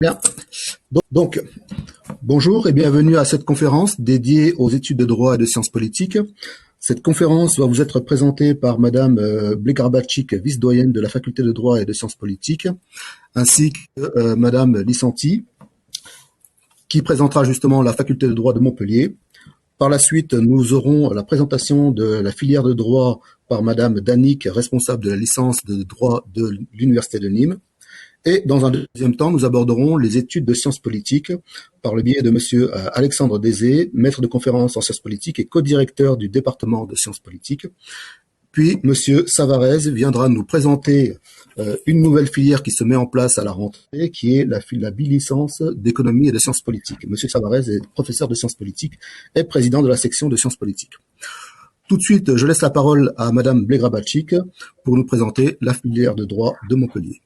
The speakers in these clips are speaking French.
Bien. Donc, bonjour et bienvenue à cette conférence dédiée aux études de droit et de sciences politiques. Cette conférence va vous être présentée par Madame Blegarbatchik, vice-doyenne de la faculté de droit et de sciences politiques, ainsi que Madame Lisanti, qui présentera justement la faculté de droit de Montpellier. Par la suite, nous aurons la présentation de la filière de droit par Madame Danick, responsable de la licence de droit de l'Université de Nîmes. Et dans un deuxième temps, nous aborderons les études de sciences politiques par le biais de Monsieur Alexandre Désé, maître de conférence en sciences politiques et co-directeur du département de sciences politiques. Puis Monsieur Savarez viendra nous présenter une nouvelle filière qui se met en place à la rentrée, qui est la bilicence d'économie et de sciences politiques. Monsieur Savarez est professeur de sciences politiques et président de la section de sciences politiques. Tout de suite, je laisse la parole à Madame Blegarbatchik pour nous présenter la filière de droit de Montpellier.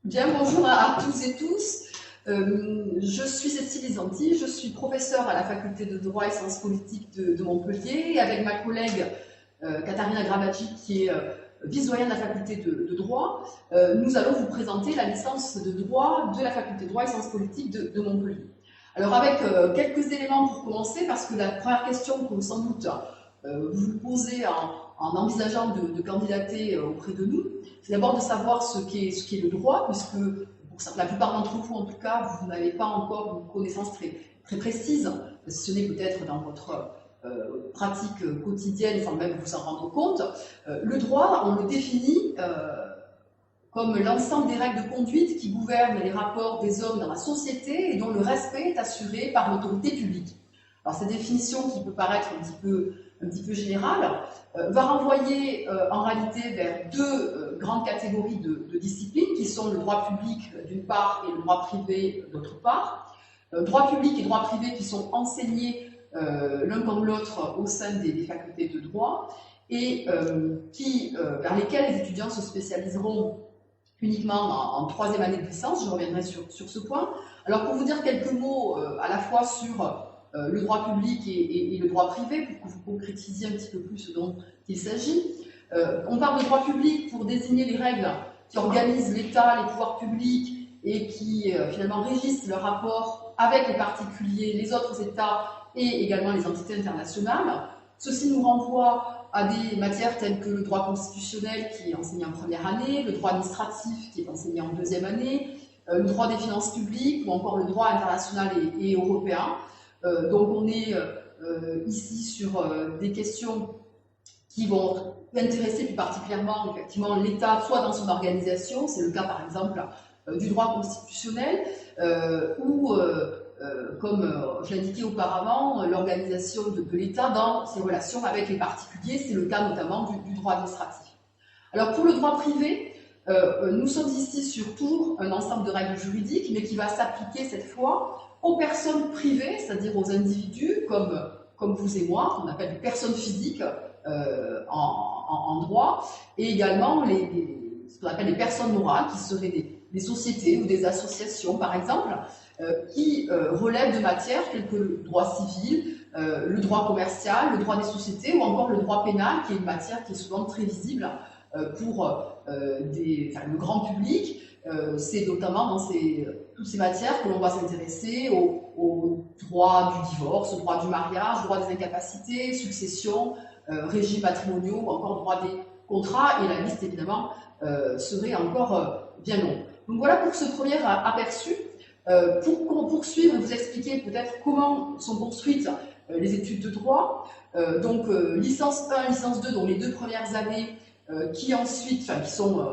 Bien, bonjour à tous et tous. Je suis Cécile Lisanti, je suis professeure à la faculté de droit et sciences politiques de Montpellier, et avec ma collègue Katarina Grabatchik, qui est vice-doyenne de la faculté de droit, nous allons vous présenter la licence de droit de la faculté de droit et sciences politiques de Montpellier. Alors avec quelques éléments pour commencer, parce que la première question que sans doute vous vous posez en envisageant de candidater auprès de nous, c'est d'abord de savoir ce qu'est le droit, puisque pour la plupart d'entre vous, en tout cas, vous n'avez pas encore une connaissance très précise, ce n'est peut-être dans votre pratique quotidienne sans même vous en rendre compte. Le droit, on le définit comme l'ensemble des règles de conduite qui gouvernent les rapports des hommes dans la société et dont le respect est assuré par l'autorité publique. Alors cette définition qui peut paraître un petit peu générale, va renvoyer en réalité vers deux grandes catégories de disciplines qui sont le droit public d'une part et le droit privé d'autre part. Droit public et droit privé qui sont enseignés l'un comme l'autre au sein des facultés de droit et vers lesquels les étudiants se spécialiseront uniquement en troisième année de licence. Je reviendrai sur ce point. Alors pour vous dire quelques mots à la fois sur le droit public et le droit privé, pour que vous concrétisiez un petit peu plus ce dont il s'agit. On parle de droit public pour désigner les règles qui organisent l'État, les pouvoirs publics et qui finalement régissent leur rapport avec les particuliers, les autres États et également les entités internationales. Ceci nous renvoie à des matières telles que le droit constitutionnel qui est enseigné en première année, le droit administratif qui est enseigné en deuxième année, le droit des finances publiques ou encore le droit international et européen. Donc on est ici sur des questions qui vont intéresser plus particulièrement effectivement l'État, soit dans son organisation, c'est le cas par exemple du droit constitutionnel, ou comme je l'indiquais auparavant, l'organisation de l'État dans ses relations avec les particuliers, c'est le cas notamment du droit administratif. Alors pour le droit privé, nous sommes ici sur toujours un ensemble de règles juridiques, mais qui va s'appliquer cette fois aux personnes privées, c'est-à-dire aux individus comme vous et moi, qu'on appelle des personnes physiques en droit, et également ce qu'on appelle les personnes morales, qui seraient des sociétés ou des associations, par exemple, qui relèvent de matières telles que le droit civil, le droit commercial, le droit des sociétés, ou encore le droit pénal, qui est une matière qui est souvent très visible pour le grand public. C'est notamment dans toutes ces matières que l'on va s'intéresser au droit du divorce, au droit du mariage, au droit des incapacités, succession, régimes matrimoniaux ou encore droit des contrats, et la liste évidemment serait encore bien longue. Donc voilà pour ce premier aperçu. Pour poursuivre et vous expliquer peut-être comment sont construites les études de droit, donc licence 1, licence 2, donc les deux premières années qui sont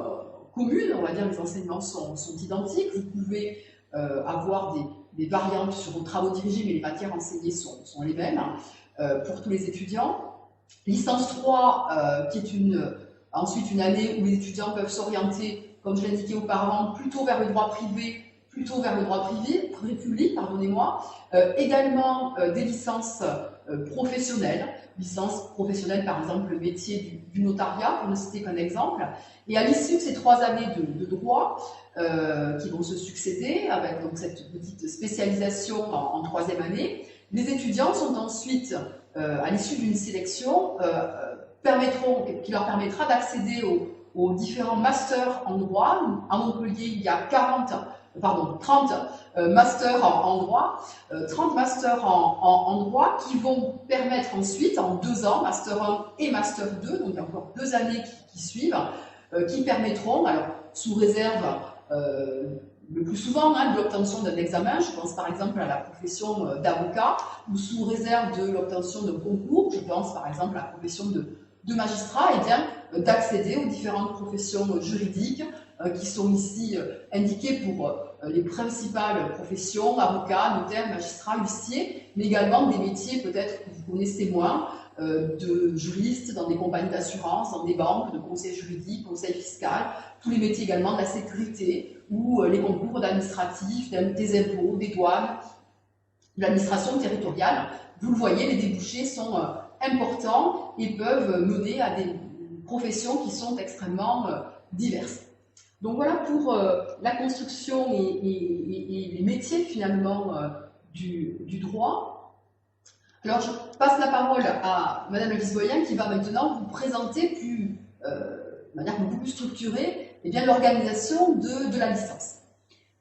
communes, on va dire, les enseignements sont identiques. Vous pouvez avoir des variantes sur vos travaux dirigés, mais les matières enseignées sont les mêmes pour tous les étudiants. Licence 3, qui est ensuite une année où les étudiants peuvent s'orienter, comme je l'indiquais auparavant, plutôt vers le droit privé, public, pardonnez-moi. Également des licences professionnelles, par exemple le métier du notariat, pour ne citer qu'un exemple. Et à l'issue de ces 3 années de droit, qui vont se succéder, avec donc cette petite spécialisation en 3e année, les étudiants sont ensuite, à l'issue d'une sélection, qui leur permettra d'accéder aux différents masters en droit. À Montpellier, il y a 40 30 masters en droit, 30 masters en droit qui vont permettre ensuite, en 2 ans, master 1 et master 2, donc il y a encore 2 années qui suivent, qui permettront, alors sous réserve le plus souvent de l'obtention d'un examen, je pense par exemple à la profession d'avocat, ou sous réserve de l'obtention d'un concours, je pense par exemple à la profession de magistrat, et bien d'accéder aux différentes professions juridiques qui sont ici indiquées pour les principales professions, avocats, notaires, magistrats, huissiers, mais également des métiers peut-être que vous connaissez moins, de juristes dans des compagnies d'assurance, dans des banques, de conseil juridique, conseil fiscal, tous les métiers également de la sécurité ou les concours d'administratif, des impôts, des douanes, de l'administration territoriale. Vous le voyez, les débouchés sont importants et peuvent mener à des professions qui sont extrêmement diverses. Donc voilà pour la construction et les métiers finalement du droit. Alors je passe la parole à Madame Visdoyen qui va maintenant vous présenter de manière beaucoup plus structurée l'organisation de la licence.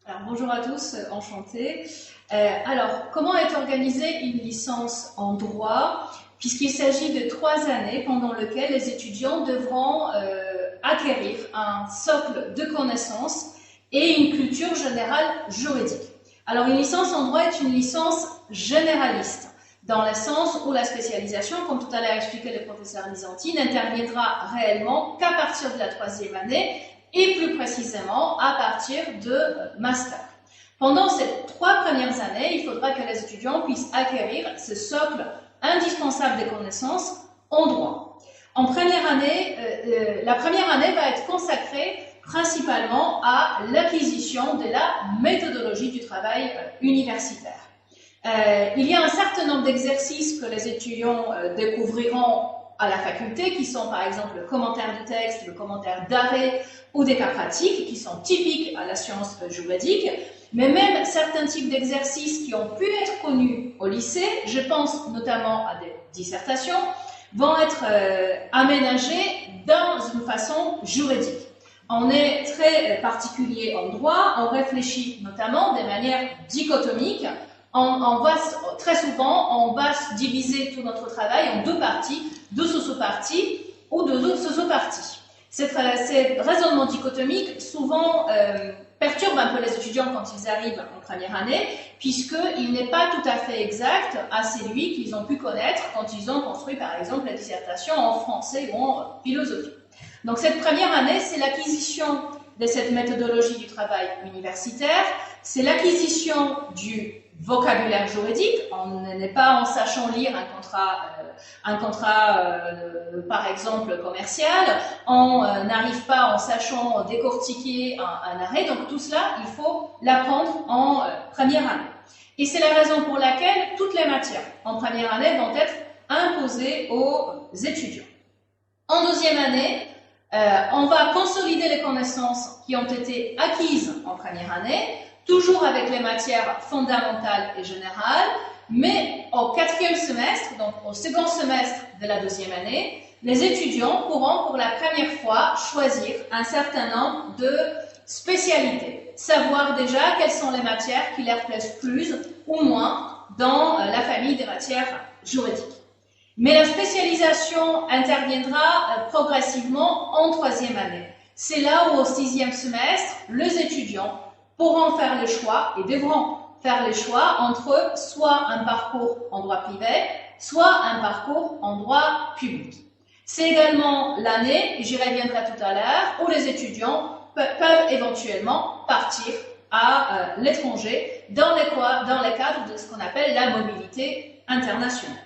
Alors, bonjour à tous, enchantée. Alors, comment est organisée une licence en droit, puisqu'il s'agit de 3 années pendant lesquelles les étudiants devront acquérir un socle de connaissances et une culture générale juridique. Alors, une licence en droit est une licence généraliste, dans le sens où la spécialisation, comme tout à l'heure expliqué le professeur Lisanti, n'interviendra réellement qu'à partir de la 3e année, et plus précisément à partir de master. Pendant ces 3 premières années, il faudra que les étudiants puissent acquérir ce socle indispensable de connaissances en droit. En première année, la première année va être consacrée principalement à l'acquisition de la méthodologie du travail universitaire. Il y a un certain nombre d'exercices que les étudiants découvriront à la faculté, qui sont par exemple le commentaire du texte, le commentaire d'arrêt ou des cas pratiques, qui sont typiques à la science juridique, mais même certains types d'exercices qui ont pu être connus au lycée, je pense notamment à des dissertations, vont être aménagés dans une façon juridique. On est très particulier en droit, on réfléchit notamment de manière dichotomique. Très souvent, on va diviser tout notre travail en 2 parties, 2 sous-parties ou 2 sous-parties. Ces raisonnements dichotomiques souvent perturbent un peu les étudiants quand ils arrivent en première année, puisqu'il n'est pas tout à fait exact à celui qu'ils ont pu connaître quand ils ont construit par exemple la dissertation en français ou en philosophie. Donc cette première année, c'est l'acquisition de cette méthodologie du travail universitaire, c'est l'acquisition du vocabulaire juridique. On n'est pas en sachant lire un contrat par exemple commercial, on n'arrive pas en sachant décortiquer un arrêt, donc tout cela, il faut l'apprendre en première année. Et c'est la raison pour laquelle toutes les matières en première année vont être imposées aux étudiants. En 2e année, on va consolider les connaissances qui ont été acquises en première année, toujours avec les matières fondamentales et générales, mais au 4e semestre, donc au 2nd semestre de la 2e année, les étudiants pourront pour la première fois choisir un certain nombre de spécialités, savoir déjà quelles sont les matières qui leur plaisent plus ou moins dans la famille des matières juridiques. Mais la spécialisation interviendra progressivement en 3e année. C'est là où au 6e semestre, les étudiants pourront faire le choix et devront faire le choix entre soit un parcours en droit privé, soit un parcours en droit public. C'est également l'année, et j'y reviendrai tout à l'heure, où les étudiants peuvent éventuellement partir à l'étranger dans les cadres de ce qu'on appelle la mobilité internationale.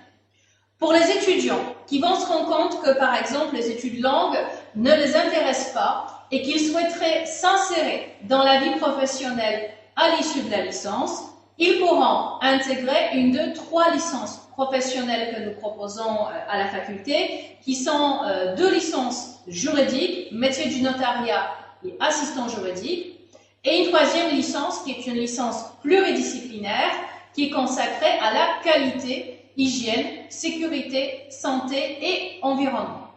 Pour les étudiants qui vont se rendre compte que, par exemple, les études langues ne les intéressent pas et qu'ils souhaiteraient s'insérer dans la vie professionnelle à l'issue de la licence, ils pourront intégrer une de 3 licences professionnelles que nous proposons à la faculté, qui sont 2 licences juridiques, métier du notariat et assistant juridique, et une 3e licence qui est une licence pluridisciplinaire qui est consacrée à la qualité, hygiène, sécurité, santé et environnement.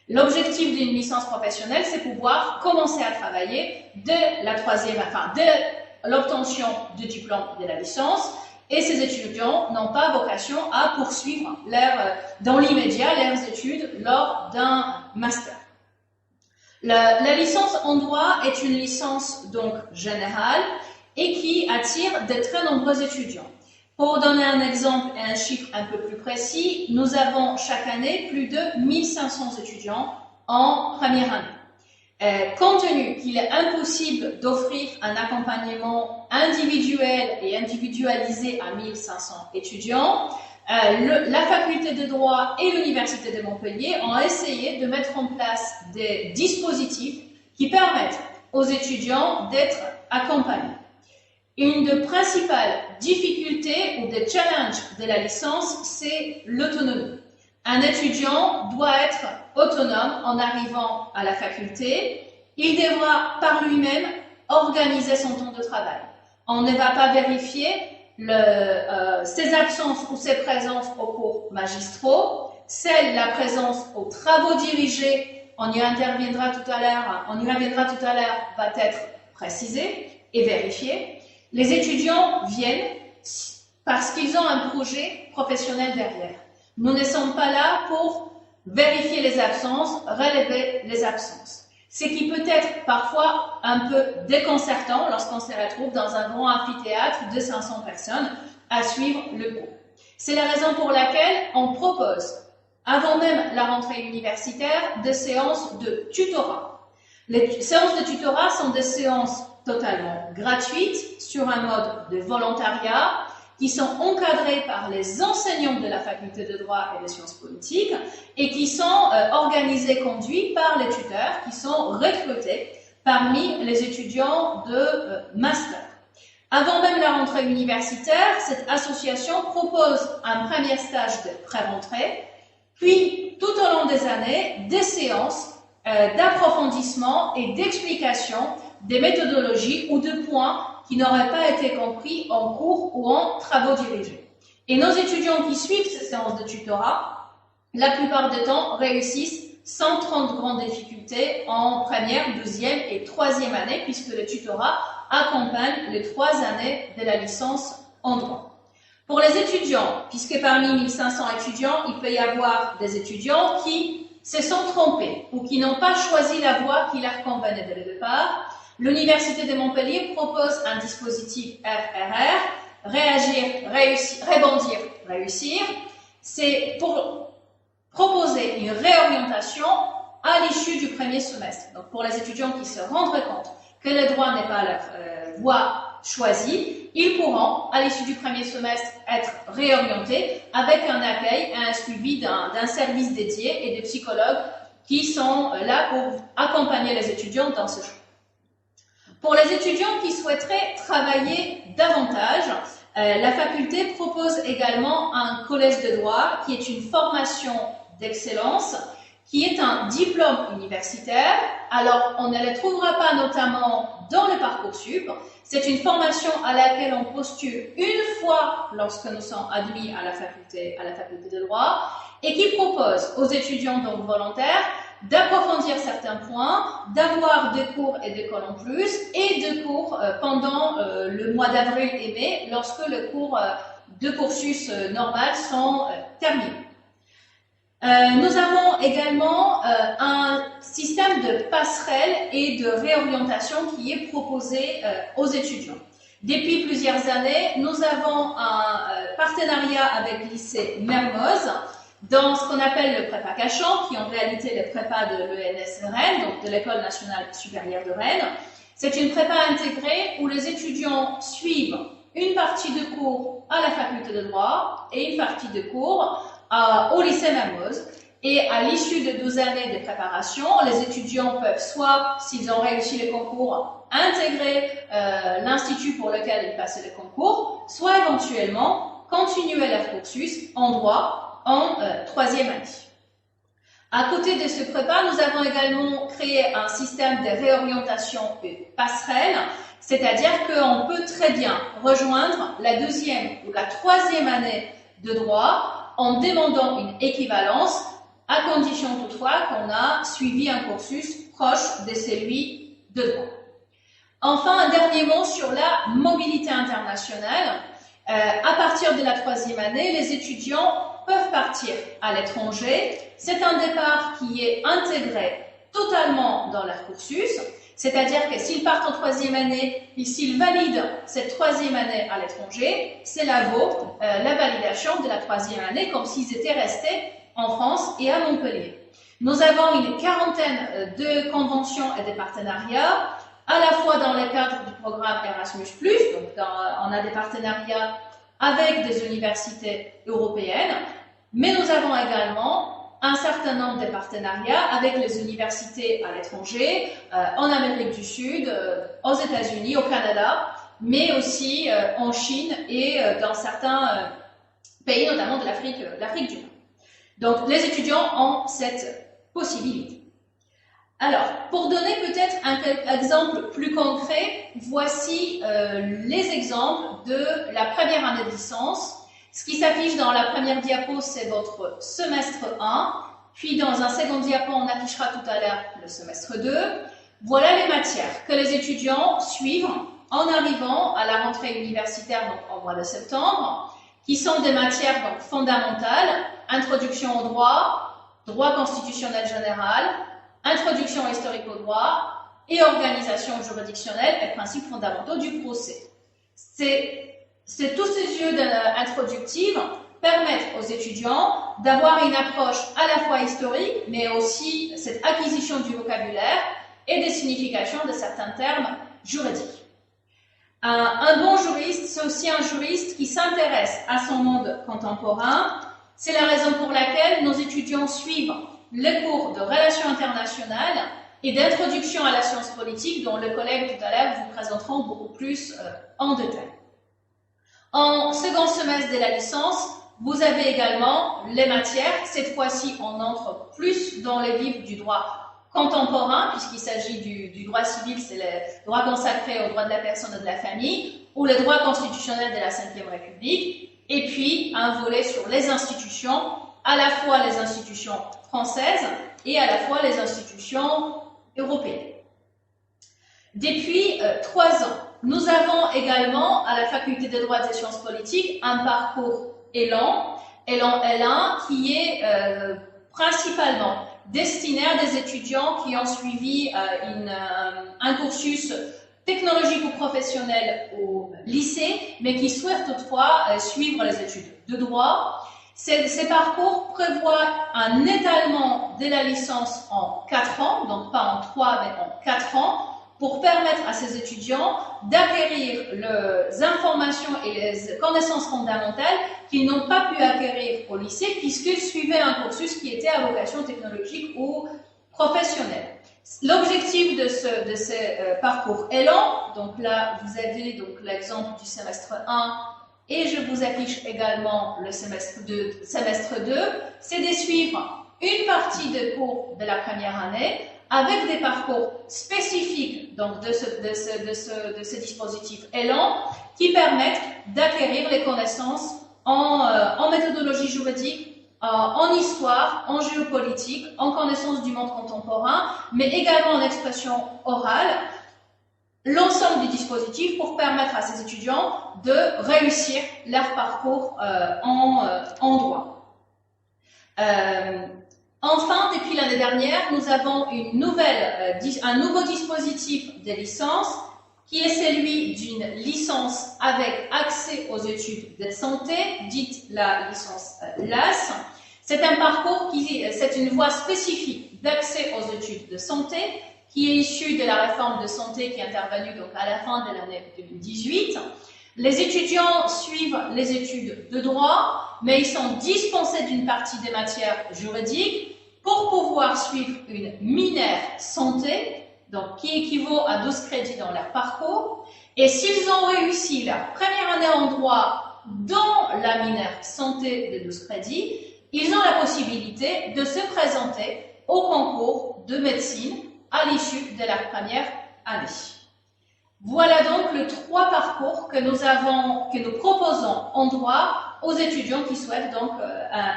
L'objectif d'une licence professionnelle, c'est pouvoir commencer à travailler dès la 3e, l'obtention du diplôme de la licence, et ces étudiants n'ont pas vocation à poursuivre dans l'immédiat leurs études lors d'un master. La licence en droit est une licence donc générale et qui attire de très nombreux étudiants. Pour donner un exemple et un chiffre un peu plus précis, nous avons chaque année plus de 1500 étudiants en première année. Compte tenu qu'il est impossible d'offrir un accompagnement individuel et individualisé à 1500 étudiants, la faculté de droit et l'université de Montpellier ont essayé de mettre en place des dispositifs qui permettent aux étudiants d'être accompagnés. Une des principales difficultés ou des challenges de la licence, c'est l'autonomie. Un étudiant doit être autonome en arrivant à la faculté. Il devra par lui-même organiser son temps de travail. On ne va pas vérifier ses absences ou ses présences aux cours magistraux, la présence aux travaux dirigés, on y reviendra tout à l'heure, va être précisée et vérifiée. Les étudiants viennent parce qu'ils ont un projet professionnel derrière. Nous ne sommes pas là pour vérifier les absences, relever les absences. Ce qui peut être parfois un peu déconcertant lorsqu'on se retrouve dans un grand amphithéâtre de 500 personnes à suivre le cours. C'est la raison pour laquelle on propose, avant même la rentrée universitaire, des séances de tutorat. Les séances de tutorat sont des séances totalement gratuites sur un mode de volontariat qui sont encadrées par les enseignants de la faculté de droit et de sciences politiques et qui sont organisés, conduits par les tuteurs qui sont recrutés parmi les étudiants de master. Avant même la rentrée universitaire, cette association propose un premier stage de pré-rentrée, puis tout au long des années, des séances d'approfondissement et d'explication des méthodologies ou de points qui n'auraient pas été compris en cours ou en travaux dirigés. Et nos étudiants qui suivent ces séances de tutorat, la plupart du temps, réussissent sans trop de grandes difficultés en première, deuxième et troisième année, puisque le tutorat accompagne les 3 années de la licence en droit. Pour les étudiants, puisque parmi 1500 étudiants, il peut y avoir des étudiants qui se sont trompés ou qui n'ont pas choisi la voie qui leur convenait dès le départ, l'Université de Montpellier propose un dispositif RRR, réagir, réussir, rebondir, réussir. C'est pour proposer une réorientation à l'issue du premier semestre. Donc pour les étudiants qui se rendent compte que le droit n'est pas la voie choisie, ils pourront, à l'issue du premier semestre, être réorientés avec un accueil et un suivi d'un service dédié et des psychologues qui sont là pour accompagner les étudiants dans ce choix. Pour les étudiants qui souhaiteraient travailler davantage, la faculté propose également un collège de droit qui est une formation d'excellence, qui est un diplôme universitaire. Alors, on ne le trouvera pas notamment dans le Parcoursup. C'est une formation à laquelle on postule une fois lorsque nous sommes admis à la faculté de droit et qui propose aux étudiants donc volontaires d'approfondir certains points, d'avoir des cours et des cols en plus et des cours pendant le mois d'avril et mai lorsque les cours de cursus normal sont terminés. Nous avons également un système de passerelle et de réorientation qui est proposé aux étudiants. Depuis plusieurs années, nous avons un partenariat avec le lycée Mermoz dans ce qu'on appelle le prépa Cachan, qui est en réalité le prépa de l'ENS Rennes, donc de l'École nationale supérieure de Rennes. C'est une prépa intégrée où les étudiants suivent une partie de cours à la faculté de droit et une partie de cours au lycée Mermoz. Et à l'issue de 12 années de préparation, les étudiants peuvent soit, s'ils ont réussi le concours, intégrer l'institut pour lequel ils passaient le concours, soit éventuellement continuer leur cursus en droit en 3e année. À côté de ce prépa, nous avons également créé un système de réorientation et passerelle, c'est-à-dire qu'on peut très bien rejoindre la 2e ou la 3e année de droit en demandant une équivalence, à condition toutefois qu'on a suivi un cursus proche de celui de droit. Enfin, un dernier mot sur la mobilité internationale. À partir de la 3e année, les étudiants peuvent partir à l'étranger. C'est un départ qui est intégré totalement dans leur cursus, c'est-à-dire que s'ils partent en 3e année et s'ils valident cette 3e année à l'étranger, cela vaut la validation de la 3e année comme s'ils étaient restés en France et à Montpellier. Nous avons une quarantaine de conventions et de partenariats, à la fois dans le cadre du programme Erasmus+, donc on a des partenariats avec des universités européennes, mais nous avons également un certain nombre de partenariats avec les universités à l'étranger, en Amérique du Sud, aux États-Unis, au Canada, mais aussi en Chine et dans certains pays, notamment de l'Afrique du Nord. Donc, les étudiants ont cette possibilité. Alors, pour donner peut-être un exemple plus concret, voici les exemples de la première année de licence. Ce qui s'affiche dans la première diapo, c'est votre semestre 1, puis dans un second diapo, on affichera tout à l'heure le semestre 2. Voilà les matières que les étudiants suivent en arrivant à la rentrée universitaire, donc au mois de septembre, qui sont des matières donc, fondamentales, introduction au droit, droit constitutionnel général, introduction historique au droit et organisation juridictionnelle et principes fondamentaux du procès. Tous ces yeux introductifs permettent aux étudiants d'avoir une approche à la fois historique, mais aussi cette acquisition du vocabulaire et des significations de certains termes juridiques. Un bon juriste, c'est aussi un juriste qui s'intéresse à son monde contemporain. C'est la raison pour laquelle nos étudiants suivent les cours de relations internationales et d'introduction à la science politique, dont les collègues tout à l'heure vous présenteront beaucoup plus en détail. En second semestre de la licence, vous avez également les matières. Cette fois-ci, on entre plus dans les vifs du droit contemporain, puisqu'il s'agit du droit civil, c'est le droit consacré au droit de la personne et de la famille, ou le droit constitutionnel de la Ve République, et puis un volet sur les institutions, à la fois les institutions françaises et à la fois les institutions européennes. Depuis 3 ans, nous avons également à la faculté de droit et des sciences politiques un parcours Élan L1 qui est principalement destiné à des étudiants qui ont suivi un cursus technologique ou professionnel au lycée, mais qui souhaitent toutefois suivre les études de droit. Ces parcours prévoient un étalement de la licence en 4 ans, donc pas en 3 mais en 4 ans, pour permettre à ces étudiants d'acquérir les informations et les connaissances fondamentales qu'ils n'ont pas pu acquérir au lycée puisqu'ils suivaient un cursus qui était à vocation technologique ou professionnelle. L'objectif de ce parcours Élan, donc là vous avez donc l'exemple du semestre 1 et je vous affiche également le semestre 2, c'est de suivre une partie des cours de la première année avec des parcours spécifiques donc, de ce dispositif Élan qui permettent d'acquérir les connaissances en méthodologie juridique, en histoire, en géopolitique, en connaissance du monde contemporain, mais également en expression orale, l'ensemble du dispositif pour permettre à ces étudiants de réussir leur parcours en droit. Enfin, depuis l'année dernière, nous avons un nouveau dispositif de licence qui est celui d'une licence avec accès aux études de santé, dite la licence LAS. C'est un parcours c'est une voie spécifique d'accès aux études de santé qui est issue de la réforme de santé qui est intervenue donc à la fin de l'année 2018. Les étudiants suivent les études de droit, mais ils sont dispensés d'une partie des matières juridiques pour pouvoir suivre une mineure santé, donc qui équivaut à 12 crédits dans leur parcours. Et s'ils ont réussi leur première année en droit dans la mineure santé de 12 crédits, ils ont la possibilité de se présenter au concours de médecine à l'issue de leur première année. Voilà donc les 3 parcours que nous proposons en droit aux étudiants qui souhaitent donc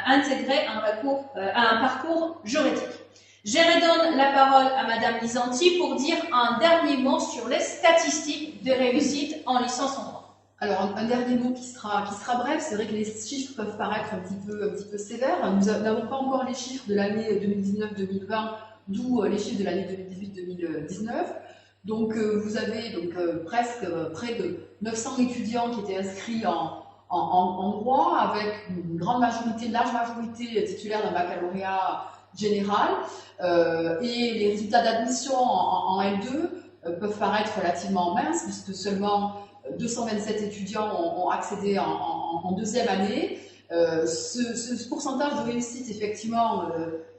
intégrer un parcours juridique. Je redonne la parole à Madame Lisanti pour dire un dernier mot sur les statistiques de réussite en licence en droit. Alors, un dernier mot qui sera bref. C'est vrai que les chiffres peuvent paraître un petit peu sévères. Nous n'avons pas encore les chiffres de l'année 2019-2020, d'où les chiffres de l'année 2018-2019. Donc, vous avez presque près de 900 étudiants qui étaient inscrits en droit, avec une large majorité titulaire d'un baccalauréat général. Et les résultats d'admission en L2 peuvent paraître relativement minces, puisque seulement 227 étudiants ont accédé en deuxième année. Ce pourcentage de réussite, effectivement,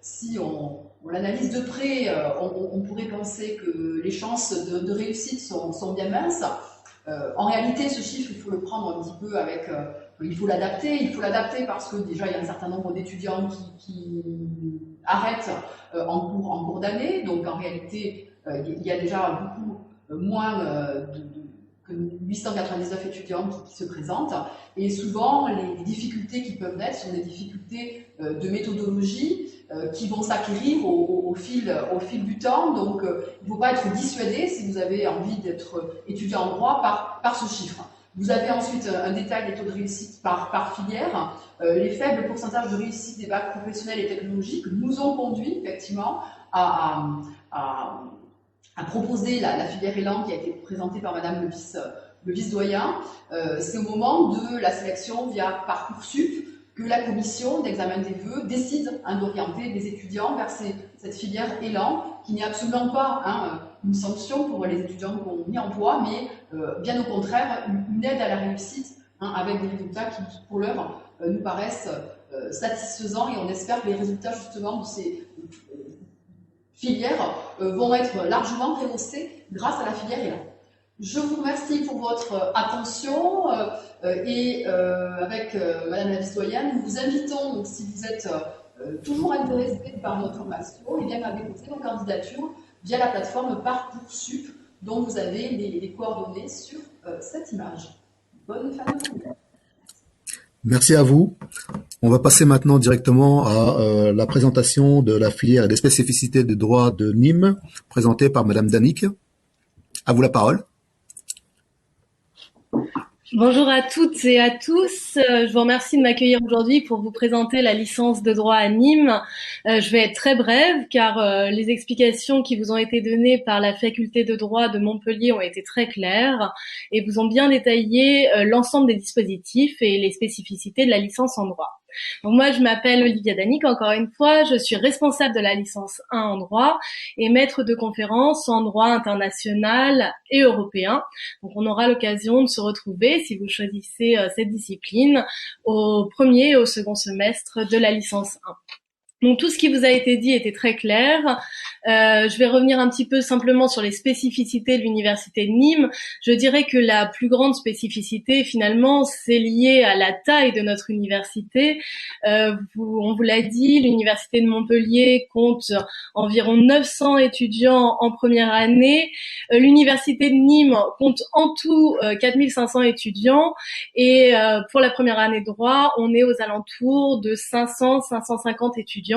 si on l'analyse de près, on pourrait penser que les chances de réussite sont bien minces. En réalité, ce chiffre, il faut le prendre un petit peu avec... il faut l'adapter parce que déjà, il y a un certain nombre d'étudiants qui arrêtent en cours d'année. Donc, en réalité, il y a déjà beaucoup moins que 899 étudiants qui se présentent. Et souvent, les difficultés qui peuvent naître sont des difficultés de méthodologie qui vont s'acquérir au fil du temps. Donc, il ne faut pas être dissuadé si vous avez envie d'être étudiant en droit par ce chiffre. Vous avez ensuite un détail des taux de réussite par filière. Les faibles pourcentages de réussite des bacs professionnels et technologiques nous ont conduit effectivement à proposer la filière Élan qui a été présentée par Madame le vice-doyen. C'est au moment de la sélection via Parcoursup que la commission d'examen des vœux décide d'orienter des étudiants vers cette filière Élan, qui n'est absolument pas une sanction pour les étudiants qu'on a mis en voie, mais bien au contraire, une aide à la réussite avec des résultats qui, pour l'heure, nous paraissent satisfaisants, et on espère que les résultats justement de ces filières vont être largement rehaussés grâce à la filière Élan. Je vous remercie pour votre attention et avec Madame la vice-doyenne, nous vous invitons, donc, si vous êtes toujours intéressé par notre formation, et bien à déposer vos candidatures via la plateforme Parcoursup dont vous avez les coordonnées sur cette image. Bonne fin de journée. Merci à vous. On va passer maintenant directement à la présentation de la filière et des spécificités de droit de Nîmes, présentée par Madame Danique. À vous la parole. Bonjour à toutes et à tous. Je vous remercie de m'accueillir aujourd'hui pour vous présenter la licence de droit à Nîmes. Je vais être très brève car les explications qui vous ont été données par la faculté de droit de Montpellier ont été très claires et vous ont bien détaillé l'ensemble des dispositifs et les spécificités de la licence en droit. Donc moi, je m'appelle Olivia Danique, encore une fois, je suis responsable de la licence 1 en droit et maître de conférences en droit international et européen. Donc on aura l'occasion de se retrouver, si vous choisissez cette discipline, au premier et au second semestre de la licence 1. Donc tout ce qui vous a été dit était très clair. Je vais revenir un petit peu simplement sur les spécificités de l'université de Nîmes. Je dirais que la plus grande spécificité, finalement, c'est lié à la taille de notre université. On vous l'a dit, l'université de Montpellier compte environ 900 étudiants en première année. L'université de Nîmes compte en tout 4500 étudiants. Et pour la première année de droit, on est aux alentours de 500-550 étudiants.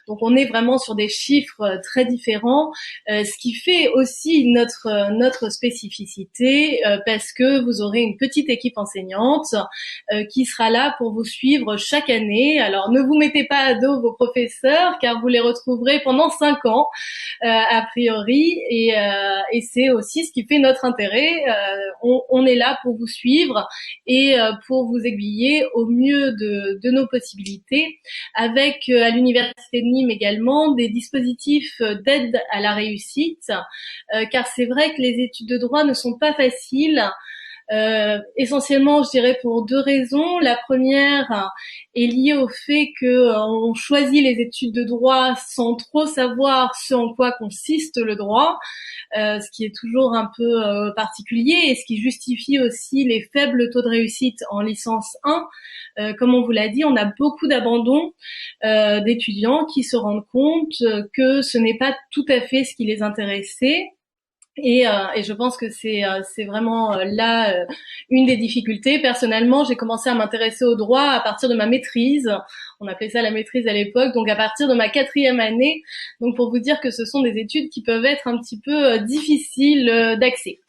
Donc on est vraiment sur des chiffres très différents, ce qui fait aussi notre spécificité parce que vous aurez une petite équipe enseignante qui sera là pour vous suivre chaque année. Alors ne vous mettez pas à dos vos professeurs car vous les retrouverez pendant 5 ans a priori et c'est aussi ce qui fait notre intérêt. On est là pour vous suivre et pour vous aiguiller au mieux de nos possibilités avec à l'université de Nîmes également des dispositifs d'aide à la réussite, car c'est vrai que les études de droit ne sont pas faciles. Essentiellement, je dirais pour 2 raisons. La première est liée au fait que on choisit les études de droit sans trop savoir ce en quoi consiste le droit, ce qui est toujours un peu particulier et ce qui justifie aussi les faibles taux de réussite en licence 1. Comme on vous l'a dit, on a beaucoup d'abandon d'étudiants qui se rendent compte que ce n'est pas tout à fait ce qui les intéressait. Et je pense que c'est vraiment là une des difficultés. Personnellement, j'ai commencé à m'intéresser au droit à partir de ma maîtrise On appelait ça la maîtrise à l'époque, donc à partir de ma 4e année. Donc pour vous dire que ce sont des études qui peuvent être un petit peu difficiles d'accès.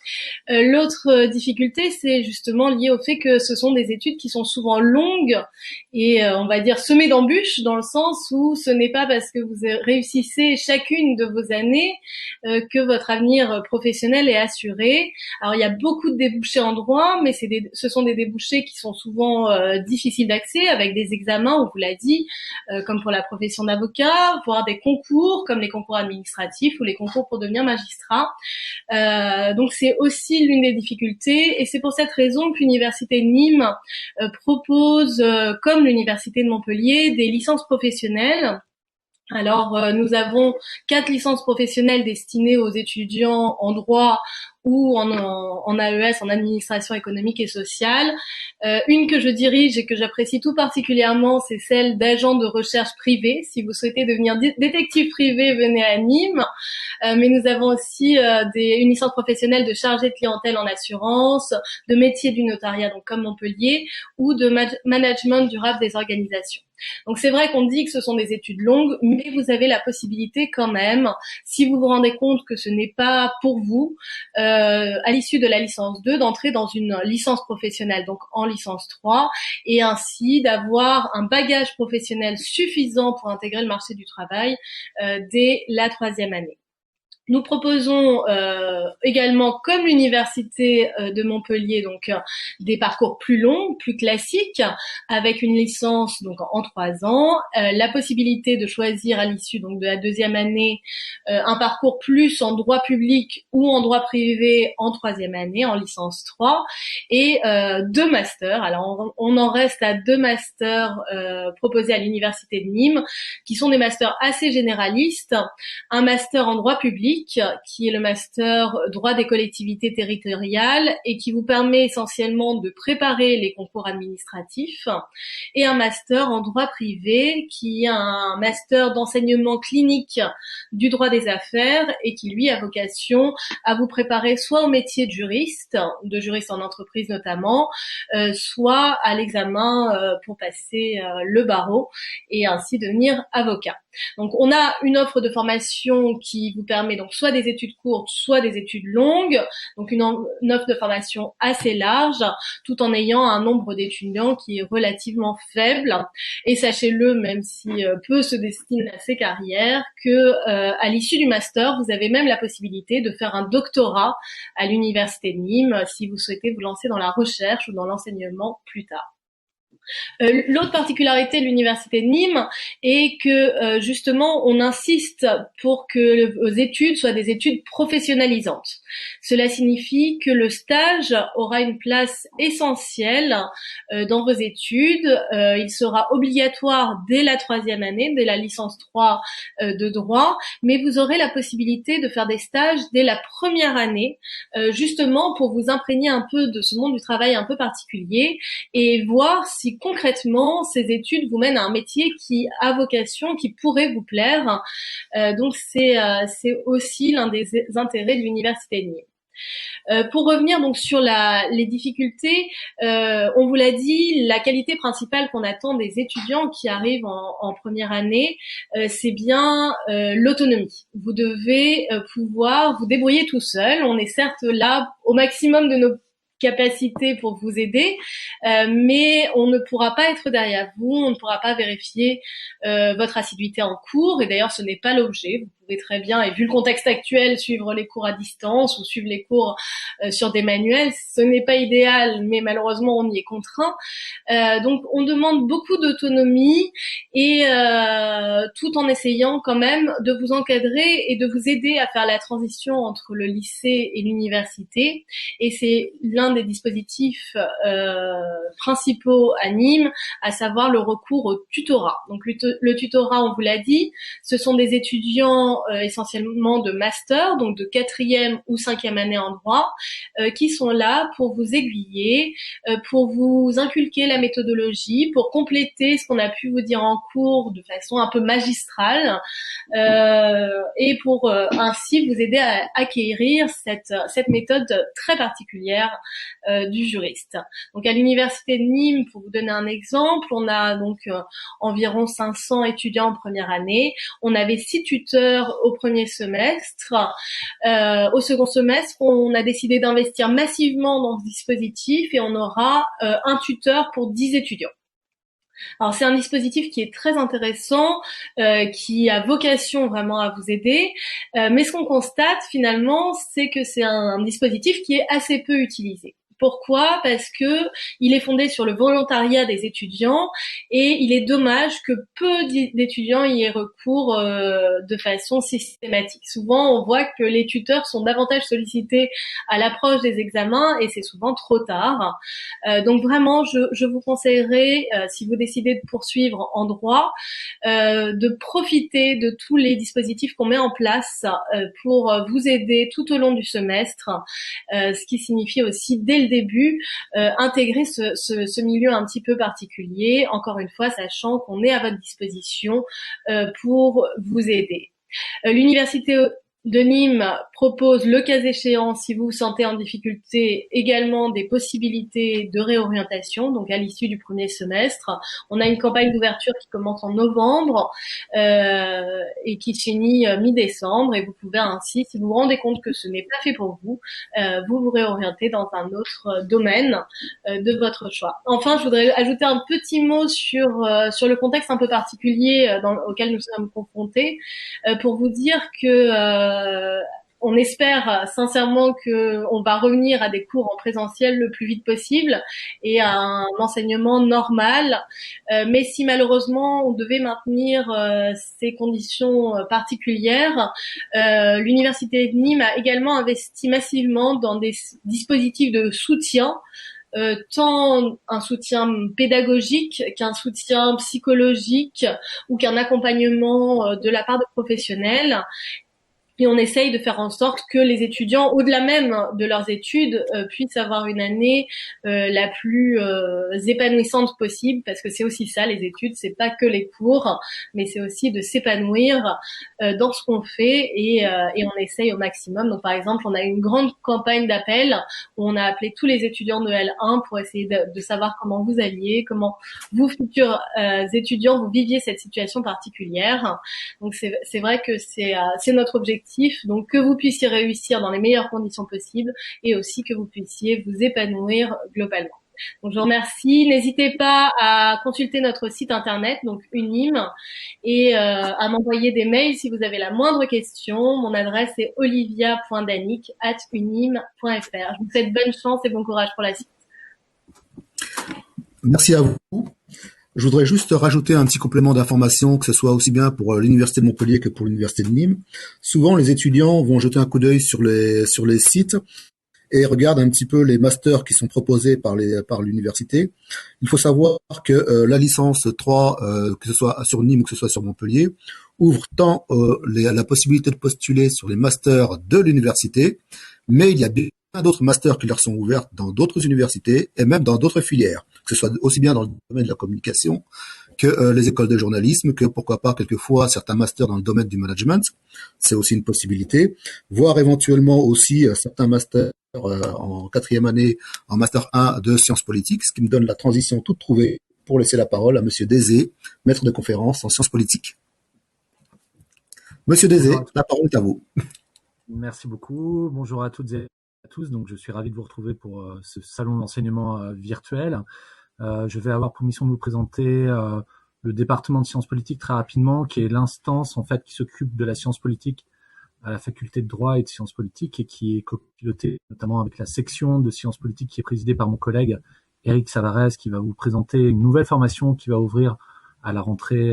L'autre difficulté, c'est justement lié au fait que ce sont des études qui sont souvent longues et on va dire semées d'embûches, dans le sens où ce n'est pas parce que vous réussissez chacune de vos années que votre avenir professionnel est assuré. Alors il y a beaucoup de débouchés en droit, mais ce sont des débouchés qui sont souvent difficiles d'accès, avec des examens, on vous l'a dit, comme pour la profession d'avocat, voire des concours comme les concours administratifs ou les concours pour devenir magistrat. Donc c'est aussi l'une des difficultés, et c'est pour cette raison que l'université de Nîmes propose, comme l'université de Montpellier, des licences professionnelles. Alors, nous avons 4 licences professionnelles destinées aux étudiants en droit ou en AES, en administration économique et sociale. Une que je dirige et que j'apprécie tout particulièrement, c'est celle d'agent de recherche privé. Si vous souhaitez devenir détective privé, venez à Nîmes. Mais nous avons aussi une licence professionnelle de chargé de clientèle en assurance, de métier du notariat, donc comme Montpellier, ou de management durable des organisations. Donc c'est vrai qu'on dit que ce sont des études longues, mais vous avez la possibilité quand même, si vous vous rendez compte que ce n'est pas pour vous, à l'issue de la licence 2, d'entrer dans une licence professionnelle, donc en licence 3, et ainsi d'avoir un bagage professionnel suffisant pour intégrer le marché du travail dès la 3e année. Nous proposons également, comme l'université de Montpellier, donc des parcours plus longs, plus classiques, avec une licence donc en 3 ans, la possibilité de choisir à l'issue donc de la 2e année un parcours plus en droit public ou en droit privé en 3e année, en licence 3, et 2 masters. Alors on en reste à 2 masters proposés à l'université de Nîmes, qui sont des masters assez généralistes. Un master en droit public, qui est le master droit des collectivités territoriales et qui vous permet essentiellement de préparer les concours administratifs, et un master en droit privé qui est un master d'enseignement clinique du droit des affaires et qui lui a vocation à vous préparer soit au métier de juriste en entreprise notamment, soit à l'examen pour passer le barreau et ainsi devenir avocat. Donc on a une offre de formation qui vous permet donc soit des études courtes, soit des études longues, donc une offre de formation assez large, tout en ayant un nombre d'étudiants qui est relativement faible. Et sachez-le, même si peu se destinent à ces carrières, que à l'issue du master, vous avez même la possibilité de faire un doctorat à l'université de Nîmes si vous souhaitez vous lancer dans la recherche ou dans l'enseignement plus tard. L'autre particularité de l'université de Nîmes est que justement on insiste pour que vos études soient des études professionnalisantes. Cela signifie que le stage aura une place essentielle dans vos études. Il sera obligatoire dès la 3e année, dès la licence 3 de droit, mais vous aurez la possibilité de faire des stages dès la 1re année, justement pour vous imprégner un peu de ce monde du travail un peu particulier et voir si concrètement ces études vous mènent à un métier qui a vocation, qui pourrait vous plaire. Donc c'est aussi l'un des intérêts de l'université de Nîmes. Pour revenir donc sur les difficultés, on vous l'a dit, la qualité principale qu'on attend des étudiants qui arrivent en 1re année, c'est bien l'autonomie. Vous devez pouvoir vous débrouiller tout seul. On est certes là au maximum de nos capacités pour vous aider, mais on ne pourra pas être derrière vous, on ne pourra pas vérifier votre assiduité en cours, et d'ailleurs ce n'est pas l'objet. Vous pouvez très bien, et vu le contexte actuel, suivre les cours à distance ou suivre les cours sur des manuels. Ce n'est pas idéal, mais malheureusement on y est contraint. Donc on demande beaucoup d'autonomie et tout en essayant quand même de vous encadrer et de vous aider à faire la transition entre le lycée et l'université. Et c'est l'un des dispositifs principaux à Nîmes, à savoir le recours au tutorat. Donc le tutorat, on vous l'a dit, ce sont des étudiants étudiants essentiellement de master, donc de 4e ou 5e année en droit, qui sont là pour vous aiguiller, pour vous inculquer la méthodologie, pour compléter ce qu'on a pu vous dire en cours de façon un peu magistrale, et pour ainsi vous aider à acquérir cette méthode très particulière du juriste. Donc à l'université de Nîmes, pour vous donner un exemple, on a donc environ 500 étudiants en première année. On avait 6 tuteurs au premier semestre. Au second semestre, on a décidé d'investir massivement dans ce dispositif et on aura un tuteur pour 10 étudiants. Alors c'est un dispositif qui est très intéressant, qui a vocation vraiment à vous aider, mais ce qu'on constate finalement, c'est que c'est un dispositif qui est assez peu utilisé. Pourquoi ? Parce que il est fondé sur le volontariat des étudiants et il est dommage que peu d'étudiants y aient recours de façon systématique. Souvent, on voit que les tuteurs sont davantage sollicités à l'approche des examens et c'est souvent trop tard. Donc vraiment, je vous conseillerais, si vous décidez de poursuivre en droit, de profiter de tous les dispositifs qu'on met en place pour vous aider tout au long du semestre, ce qui signifie aussi dès le début intégrer ce milieu un petit peu particulier, encore une fois sachant qu'on est à votre disposition pour vous aider. L'université de Nîmes propose, le cas échéant, si vous vous sentez en difficulté, également des possibilités de réorientation. Donc à l'issue du premier semestre, on a une campagne d'ouverture qui commence en novembre et qui finit mi-décembre. Et vous pouvez ainsi, si vous vous rendez compte que ce n'est pas fait pour vous, vous réorienter dans un autre domaine de votre choix. Enfin, je voudrais ajouter un petit mot sur le contexte un peu particulier auquel nous sommes confrontés, pour vous dire que on espère sincèrement que on va revenir à des cours en présentiel le plus vite possible et à un enseignement normal. Mais si malheureusement on devait maintenir ces conditions particulières, l'université de Nîmes a également investi massivement dans des dispositifs de soutien, tant un soutien pédagogique qu'un soutien psychologique ou qu'un accompagnement de la part de professionnels. Et on essaye de faire en sorte que les étudiants, au-delà même de leurs études, puissent avoir une année la plus épanouissante possible, parce que c'est aussi ça, les études, c'est pas que les cours, mais c'est aussi de s'épanouir dans ce qu'on fait et on essaye au maximum. Donc par exemple, on a une grande campagne d'appel où on a appelé tous les étudiants de L1 pour essayer de savoir comment vous alliez, comment vous, futurs étudiants, vous viviez cette situation particulière. Donc c'est vrai que c'est notre objectif. Donc que vous puissiez réussir dans les meilleures conditions possibles et aussi que vous puissiez vous épanouir globalement. Donc je vous remercie. N'hésitez pas à consulter notre site internet, donc Unim, et à m'envoyer des mails si vous avez la moindre question. Mon adresse est olivia.danic@unim.fr. Je vous souhaite bonne chance et bon courage pour la suite. Merci à vous. Je voudrais juste rajouter un petit complément d'information, que ce soit aussi bien pour l'université de Montpellier que pour l'université de Nîmes. Souvent, les étudiants vont jeter un coup d'œil sur les sites et regardent un petit peu les masters qui sont proposés par l'université. Il faut savoir que la licence 3, que ce soit sur Nîmes ou que ce soit sur Montpellier, ouvre tant la possibilité de postuler sur les masters de l'université, mais il y a bien d'autres masters qui leur sont ouverts dans d'autres universités et même dans d'autres filières, que ce soit aussi bien dans le domaine de la communication que les écoles de journalisme, que pourquoi pas quelquefois certains masters dans le domaine du management, c'est aussi une possibilité, voire éventuellement aussi certains masters en 4e année, en master 1 de sciences politiques, ce qui me donne la transition toute trouvée pour laisser la parole à Monsieur Dézé, maître de conférence en sciences politiques. Monsieur Dézé, la parole est à vous. Merci beaucoup. Bonjour à toutes et à tous. Donc, je suis ravi de vous retrouver pour ce salon d'enseignement virtuel. Je vais avoir pour mission de vous présenter le département de sciences politiques très rapidement, qui est l'instance en fait qui s'occupe de la science politique à la faculté de droit et de sciences politiques et qui est copilotée notamment avec la section de sciences politiques qui est présidée par mon collègue Eric Savarez, qui va vous présenter une nouvelle formation qui va ouvrir à la rentrée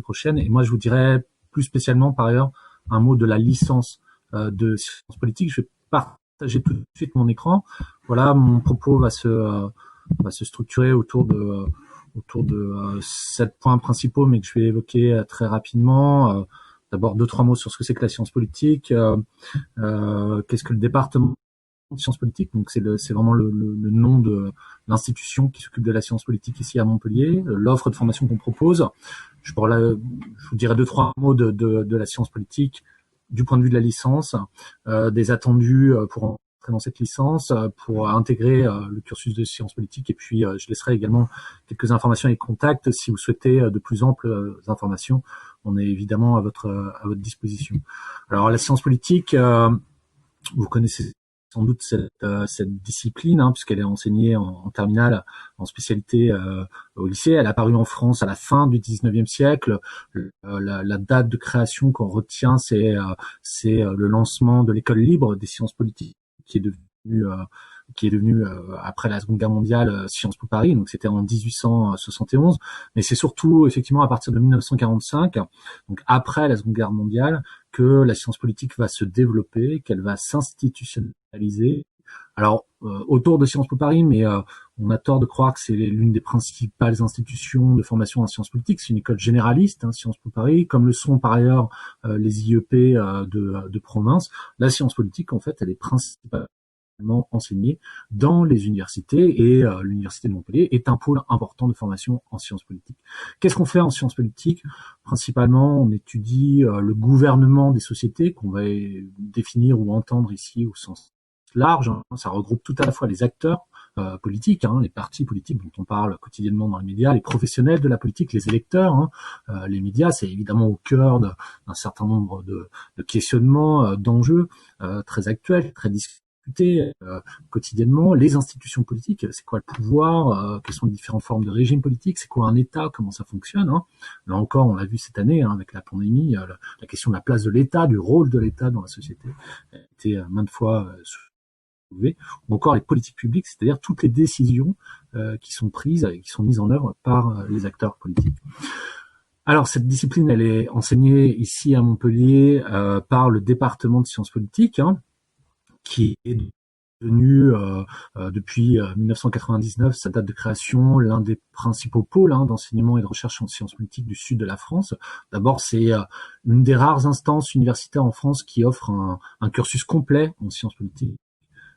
prochaine. Et moi, je vous dirais plus spécialement par ailleurs un mot de la licence de sciences politiques. Je vais partager tout de suite mon écran. Voilà, mon propos va se structurer autour de 7 points principaux, mais que je vais évoquer très rapidement. d'abord 2-3 mots sur ce que c'est que la science politique, qu'est-ce que le département de sciences politiques. Donc c'est vraiment le nom de l'institution qui s'occupe de la science politique ici à Montpellier, l'offre de formation qu'on propose. Je vous dirais 2-3 mots de la science politique du point de vue de la licence, des attendus pour entrer dans cette licence, pour intégrer le cursus de sciences politiques, et puis je laisserai également quelques informations et contacts si vous souhaitez de plus amples informations. On est évidemment à votre disposition. Alors la science politique, vous connaissez sans doute cette discipline, puisqu'elle est enseignée en terminale, en spécialité au lycée. Elle a apparu en France à la fin du 19e siècle. La date de création qu'on retient, c'est le lancement de l'école libre des sciences politiques, qui est devenue après la Seconde Guerre mondiale Sciences Po Paris. Donc c'était en 1871, mais c'est surtout effectivement à partir de 1945, donc après la Seconde Guerre mondiale, que la science politique va se développer, qu'elle va s'institutionnaliser. Alors autour de Sciences Po Paris, mais on a tort de croire que c'est l'une des principales institutions de formation en sciences politiques. C'est une école généraliste, Sciences Po Paris, comme le sont par ailleurs les IEP de province. La science politique, en fait, elle est principalement enseignée dans les universités, et l'université de Montpellier est un pôle important de formation en sciences politiques. Qu'est-ce qu'on fait en sciences politiques? Principalement, on étudie le gouvernement des sociétés, qu'on va définir ou entendre ici au sens large. Ça regroupe tout à la fois les acteurs politiques, les partis politiques dont on parle quotidiennement dans les médias, les professionnels de la politique, les électeurs. Les médias, c'est évidemment au cœur d'un certain nombre de questionnements, d'enjeux très actuels, très discutés quotidiennement. Les institutions politiques, c'est quoi le pouvoir, quelles sont les différentes formes de régime politique, c'est quoi un État, comment ça fonctionne. Là encore, on l'a vu cette année avec la pandémie, la question de la place de l'État, du rôle de l'État dans la société a été maintes fois ou encore les politiques publiques, c'est-à-dire toutes les décisions qui sont prises et qui sont mises en œuvre par les acteurs politiques. Alors cette discipline, elle est enseignée ici à Montpellier par le département de sciences politiques, qui est devenu depuis 1999, sa date de création, l'un des principaux pôles d'enseignement et de recherche en sciences politiques du sud de la France. D'abord, c'est une des rares instances universitaires en France qui offre un cursus complet en sciences politiques,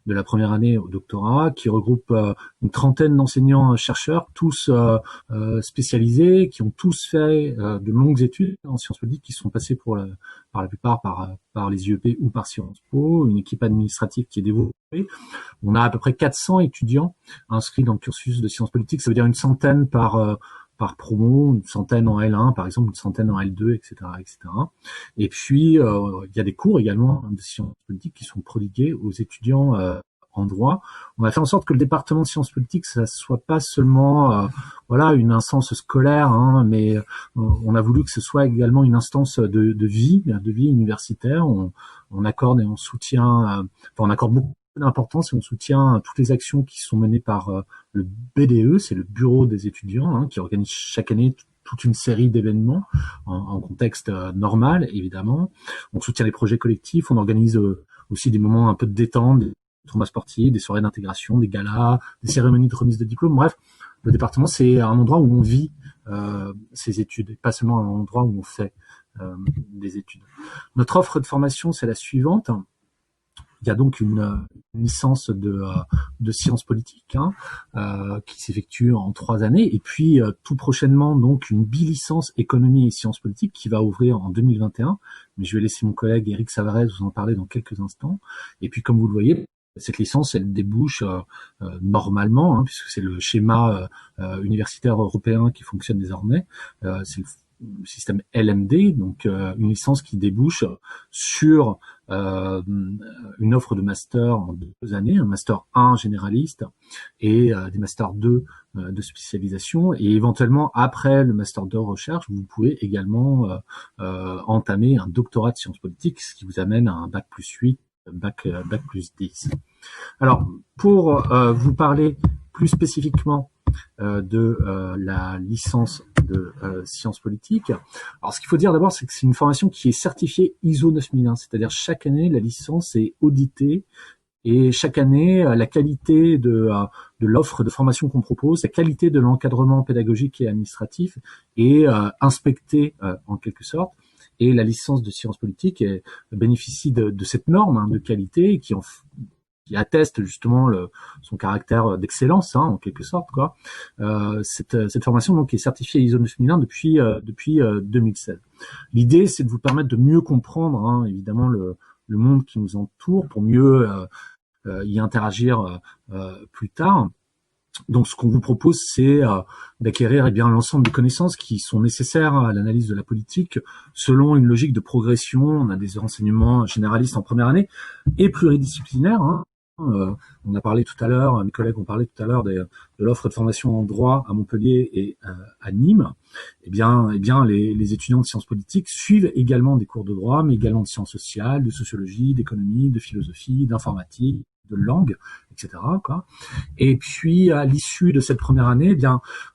de la première année au doctorat, qui regroupe une trentaine d'enseignants-chercheurs, tous spécialisés, qui ont tous fait de longues études en sciences politiques, qui sont passés par la plupart par les IEP ou par Sciences Po, une équipe administrative qui est développée. On a à peu près 400 étudiants inscrits dans le cursus de sciences politiques, ça veut dire une centaine par promo, une centaine en L1, par exemple, une centaine en L2, etc., etc. Et puis, il y a des cours également de sciences politiques qui sont prodigués aux étudiants en droit. On a fait en sorte que le département de sciences politiques, ça soit pas seulement une instance scolaire, mais on a voulu que ce soit également une instance de vie universitaire. On accorde et on soutient, on accorde beaucoup d'importance et on soutient toutes les actions qui sont menées par le BDE, c'est le bureau des étudiants, qui organise chaque année toute une série d'événements en contexte normal, évidemment. On soutient les projets collectifs, on organise aussi des moments un peu de détente, des tournois sportifs, des soirées d'intégration, des galas, des cérémonies de remise de diplômes. Bref, le département, c'est un endroit où on vit ses études, et pas seulement un endroit où on fait des études. Notre offre de formation, c'est la suivante. Il y a donc une licence de sciences politiques qui s'effectue en 3 années, et puis tout prochainement donc une bilicence économie et sciences politiques qui va ouvrir en 2021. Mais je vais laisser mon collègue Eric Savarez vous en parler dans quelques instants. Et puis comme vous le voyez, cette licence, elle débouche normalement, puisque c'est le schéma universitaire européen qui fonctionne désormais. C'est le système LMD, donc une licence qui débouche sur une offre de master en 2 années, un master 1 généraliste et des master 2 de spécialisation, et éventuellement après le master 2 recherche, vous pouvez également entamer un doctorat de sciences politiques, ce qui vous amène à un bac plus 8, bac plus 10. Alors, pour vous parler plus spécifiquement de la licence de sciences politiques. Alors, ce qu'il faut dire d'abord, c'est que c'est une formation qui est certifiée ISO 9001, c'est-à-dire chaque année, la licence est auditée, et chaque année, la qualité de l'offre de formation qu'on propose, la qualité de l'encadrement pédagogique et administratif est inspectée en quelque sorte. Et la licence de sciences politiques bénéficie de cette norme de qualité qui atteste justement son caractère d'excellence, en quelque sorte, quoi. Cette formation donc est certifiée ISO 9001 depuis 2016. L'idée, c'est de vous permettre de mieux comprendre, évidemment, le monde qui nous entoure, pour mieux y interagir plus tard. Donc, ce qu'on vous propose, c'est d'acquérir l'ensemble des connaissances qui sont nécessaires à l'analyse de la politique selon une logique de progression. On a des enseignements généralistes en première année et pluridisciplinaires. On a parlé tout à l'heure, mes collègues ont parlé tout à l'heure de l'offre de formation en droit à Montpellier et à Nîmes. Eh bien, les étudiants de sciences politiques suivent également des cours de droit, mais également de sciences sociales, de sociologie, d'économie, de philosophie, d'informatique, de langue, etc., quoi. Et puis, à l'issue de cette première année,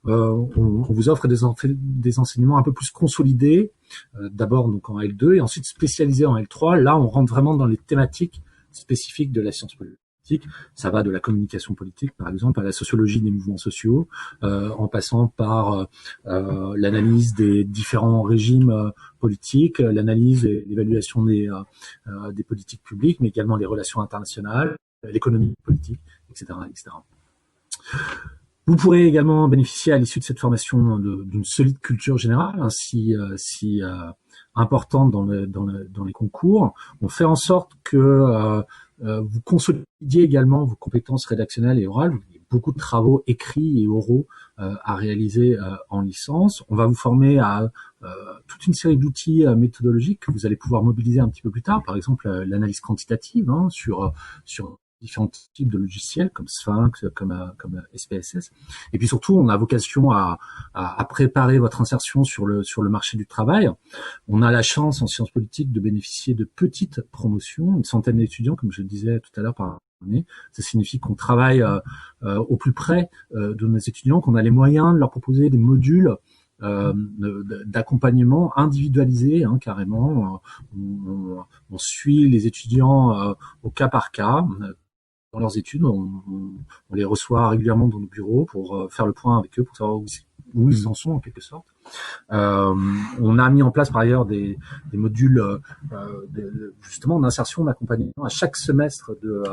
on vous offre des enseignements un peu plus consolidés, d'abord donc en L2 et ensuite spécialisés en L3. Là, on rentre vraiment dans les thématiques spécifiques de la science politique. Ça va de la communication politique, par exemple, à la sociologie des mouvements sociaux, en passant par l'analyse des différents régimes politiques, l'analyse et l'évaluation des politiques publiques, mais également les relations internationales, l'économie politique, etc., etc. Vous pourrez également bénéficier à l'issue de cette formation d'une solide culture générale, si importante dans les concours. On fait en sorte que vous consolidiez également vos compétences rédactionnelles et orales. Il y a beaucoup de travaux écrits et oraux à réaliser en licence. On va vous former à toute une série d'outils méthodologiques que vous allez pouvoir mobiliser un petit peu plus tard. Par exemple, l'analyse quantitative sur différents types de logiciels comme Sphinx, comme SPSS. Et puis surtout, on a vocation à préparer votre insertion sur le marché du travail. On a la chance en sciences politiques de bénéficier de petites promotions, une centaine d'étudiants, comme je le disais tout à l'heure, par année. Ça signifie qu'on travaille au plus près de nos étudiants, qu'on a les moyens de leur proposer des modules d'accompagnement individualisé, carrément. On suit les étudiants au cas par cas dans leurs études. On les reçoit régulièrement dans nos bureaux pour faire le point avec eux, pour savoir où ils en sont en quelque sorte. On a mis en place par ailleurs des modules justement d'insertion, d'accompagnement à chaque semestre de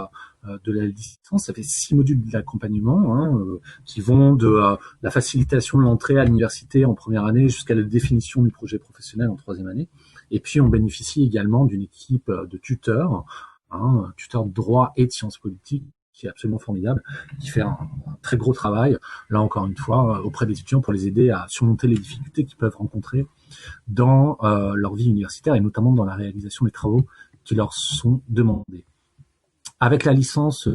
la licence. Ça fait 6 modules d'accompagnement qui vont de la facilitation de l'entrée à l'université en première année jusqu'à la définition du projet professionnel en troisième année. Et puis on bénéficie également d'une équipe de tuteurs, tuteur de droit et de sciences politiques, qui est absolument formidable, qui fait un très gros travail, là encore une fois, auprès des étudiants pour les aider à surmonter les difficultés qu'ils peuvent rencontrer dans leur vie universitaire et notamment dans la réalisation des travaux qui leur sont demandés. Avec la licence,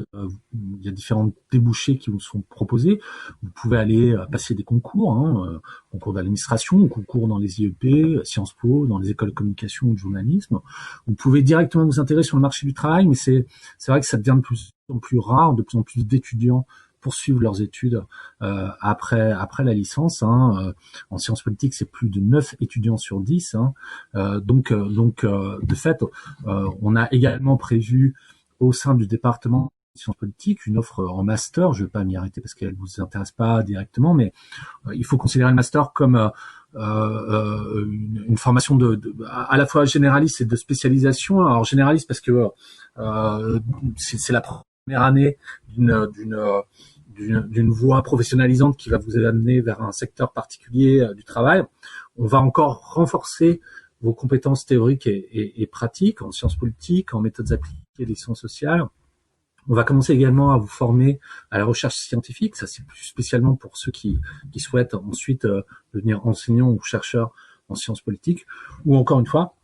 il y a différents débouchés qui vous sont proposés. Vous pouvez aller passer des concours, concours d'administration, concours dans les IEP, Sciences Po, dans les écoles de communication ou de journalisme. Vous pouvez directement vous intégrer sur le marché du travail, mais c'est vrai que ça devient de plus en plus rare, de plus en plus d'étudiants poursuivent leurs études après la licence. En sciences politiques, c'est plus de 9 étudiants sur 10. Donc, de fait, on a également prévu au sein du département de sciences politiques une offre en master. Je ne vais pas m'y arrêter parce qu'elle ne vous intéresse pas directement, mais il faut considérer le master comme une formation à la fois généraliste et de spécialisation. Alors généraliste parce que c'est la première année d'une voie professionnalisante qui va vous amener vers un secteur particulier du travail. On va encore renforcer vos compétences théoriques et pratiques en sciences politiques, en méthodes appliquées des sciences sociales. On va commencer également à vous former à la recherche scientifique. Ça, c'est plus spécialement pour ceux qui souhaitent ensuite devenir enseignants ou chercheurs en sciences politiques. Ou encore une fois,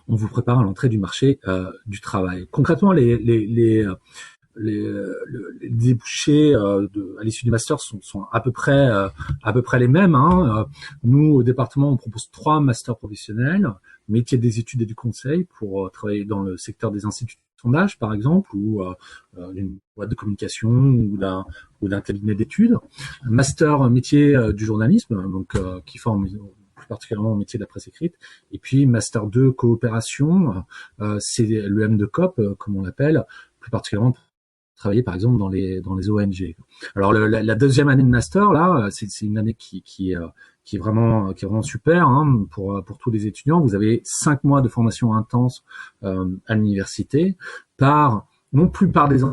on vous prépare à l'entrée du marché du travail. Concrètement, les débouchés à l'issue du master sont à peu près les mêmes. Nous, au département, on propose 3 masters professionnels, métier des études et du conseil pour travailler dans le secteur des instituts de sondage, par exemple, ou d'une boîte de communication ou d'un cabinet d'études. Master métier du journalisme, donc qui forme plus particulièrement au métier de la presse écrite. Et puis master 2 coopération, c'est le M2COP, comme on l'appelle, plus particulièrement travailler par exemple dans les ONG. Alors la deuxième année de master là, c'est une année qui est vraiment super hein, pour tous les étudiants. Vous avez 5 mois de formation intense à l'université non plus par des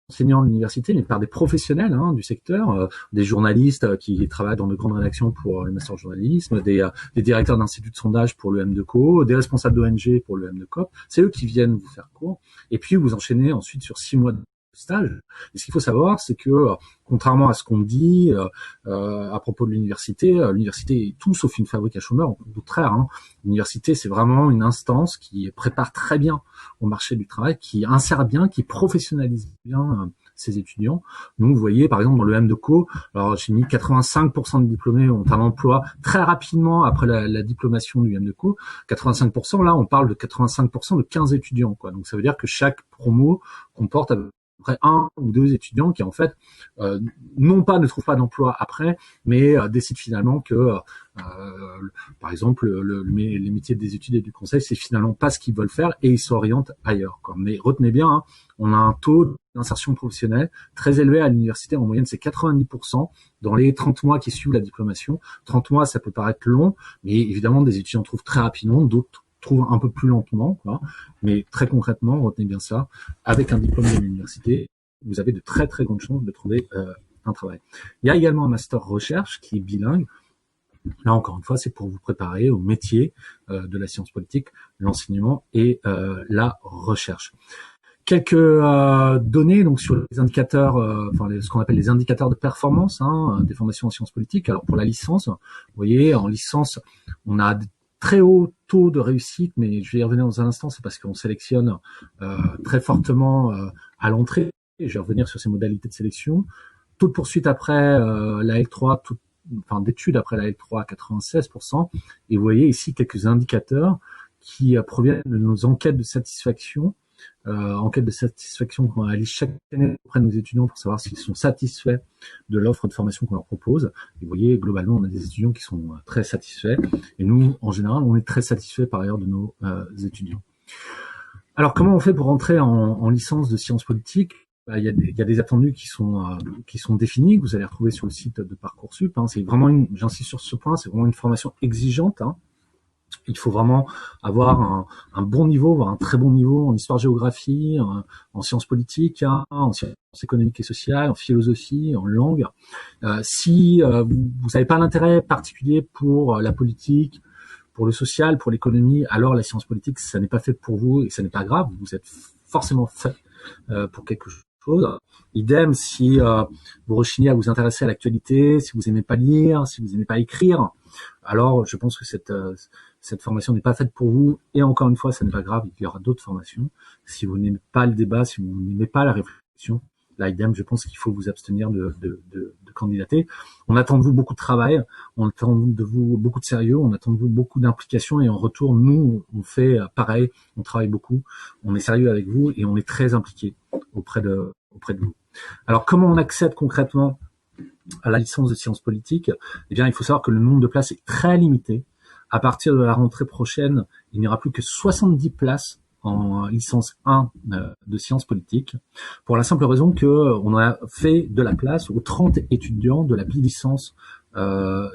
enseignants de l'université, mais par des professionnels hein, du secteur, des journalistes qui travaillent dans de grandes rédactions pour le master journalisme, des directeurs d'instituts de sondage pour le M2Co, des responsables d'ONG pour le M2COP. C'est eux qui viennent vous faire cours. Et puis vous enchaînez ensuite sur 6 mois de stage. Et ce qu'il faut savoir, c'est que contrairement à ce qu'on dit à propos de l'université est tout sauf une fabrique à chômeurs, au contraire. Hein. L'université, c'est vraiment une instance qui prépare très bien au marché du travail, qui insère bien, qui professionnalise bien ses étudiants. Nous, vous voyez, par exemple, dans le M2Co, alors j'ai mis 85% de diplômés ont un emploi très rapidement après la diplomation du M2Co. 85%, là, on parle de 85% de 15 étudiants, quoi. Donc ça veut dire que chaque promo comporte à peu près 1 ou 2 étudiants qui en fait non pas ne trouvent pas d'emploi après, mais décident finalement que par exemple les métiers des études et du conseil, c'est finalement pas ce qu'ils veulent faire et ils s'orientent ailleurs, quoi. Mais retenez bien, hein, on a un taux d'insertion professionnelle très élevé à l'université, en moyenne c'est 90% dans les 30 mois qui suivent la diplomation. 30 mois ça peut paraître long, mais évidemment des étudiants trouvent très rapidement, d'autres trouvent un peu plus lentement, quoi. Mais très concrètement, retenez bien ça, avec un diplôme de l'université, vous avez de très très grandes chances de trouver un travail. Il y a également un master recherche qui est bilingue. Là encore une fois, c'est pour vous préparer au métier de la science politique, l'enseignement et la recherche. Quelques données donc sur les indicateurs, ce qu'on appelle les indicateurs de performance hein, des formations en sciences politiques. Alors pour la licence, vous voyez, en licence, on a très haut taux de réussite, mais je vais y revenir dans un instant, c'est parce qu'on sélectionne très fortement à l'entrée, et je vais revenir sur ces modalités de sélection. Taux de poursuite après la L3, d'études après la L3 à 96%, et vous voyez ici quelques indicateurs qui proviennent de nos enquêtes de satisfaction, qu'on réalise chaque année auprès de nos étudiants pour savoir s'ils sont satisfaits de l'offre de formation qu'on leur propose. Et vous voyez, globalement, on a des étudiants qui sont très satisfaits. Et nous, en général, on est très satisfaits par ailleurs de nos étudiants. Alors, comment on fait pour rentrer en licence de sciences politiques ? Il y a des attendus qui sont définis, que vous allez retrouver sur le site de Parcoursup. Hein. C'est vraiment j'insiste sur ce point, c'est vraiment une formation exigeante. Hein. Il faut vraiment avoir un bon niveau, voire un très bon niveau en histoire-géographie, en sciences politiques, hein, en sciences économiques et sociales, en philosophie, en langue. Si vous n'avez pas l'intérêt particulier pour la politique, pour le social, pour l'économie, alors la science politique, ça n'est pas fait pour vous et ça n'est pas grave. Vous êtes forcément fait pour quelque chose. Idem si vous rechignez à vous intéresser à l'actualité, si vous aimez pas lire, si vous aimez pas écrire, alors je pense que cette formation n'est pas faite pour vous, et encore une fois, ça n'est pas grave, il y aura d'autres formations. Si vous n'aimez pas le débat, si vous n'aimez pas la réflexion, là, idem, je pense qu'il faut vous abstenir de candidater. On attend de vous beaucoup de travail, on attend de vous beaucoup de sérieux, on attend de vous beaucoup d'implication, et en retour, nous, on fait pareil, on travaille beaucoup, on est sérieux avec vous, et on est très impliqué auprès de vous. Alors, comment on accède concrètement à la licence de sciences politiques? Eh bien, il faut savoir que le nombre de places est très limité. À partir de la rentrée prochaine, il n'y aura plus que 70 places en licence 1 de sciences politiques, pour la simple raison que on a fait de la place aux 30 étudiants de la bi-licence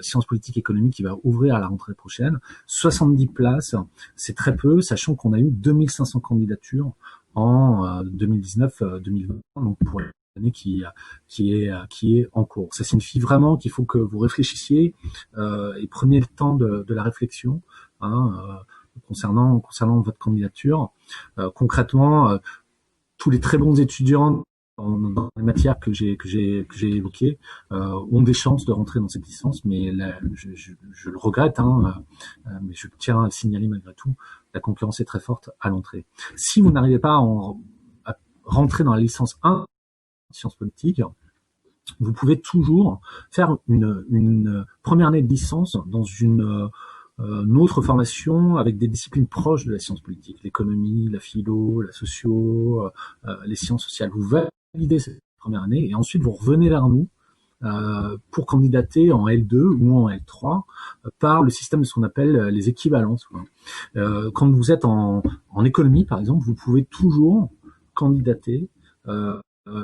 sciences politiques économiques qui va ouvrir à la rentrée prochaine. 70 places, c'est très peu, sachant qu'on a eu 2500 candidatures en 2019-2020, donc pour l'année qui est en cours. Ça signifie vraiment qu'il faut que vous réfléchissiez et preniez le temps de la réflexion hein, concernant votre candidature. Concrètement, tous les très bons étudiants dans les matières que j'ai évoquées ont des chances de rentrer dans cette licence, mais là, je le regrette, hein, mais je tiens à le signaler malgré tout, la concurrence est très forte à l'entrée. Si vous n'arrivez pas à rentrer dans la licence 1 sciences politiques, vous pouvez toujours faire une première année de licence dans une autre formation avec des disciplines proches de la science politique, l'économie, la philo, la socio, les sciences sociales. Vous validez cette première année et ensuite vous revenez vers nous pour candidater en L2 ou en L3 par le système de ce qu'on appelle les équivalences. Quand vous êtes en économie, par exemple, vous pouvez toujours candidater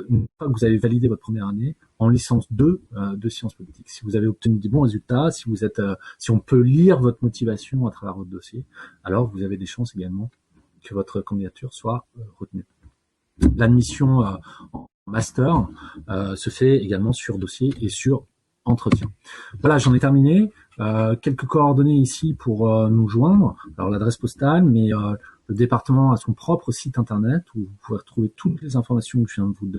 une fois que vous avez validé votre première année, en licence 2 de sciences politiques. Si vous avez obtenu des bons résultats, si on peut lire votre motivation à travers votre dossier, alors vous avez des chances également que votre candidature soit retenue. L'admission en master se fait également sur dossier et sur entretien. Voilà, j'en ai terminé. Quelques coordonnées ici pour nous joindre. Alors l'adresse postale, mais le département a son propre site internet où vous pouvez retrouver toutes les informations que je viens de vous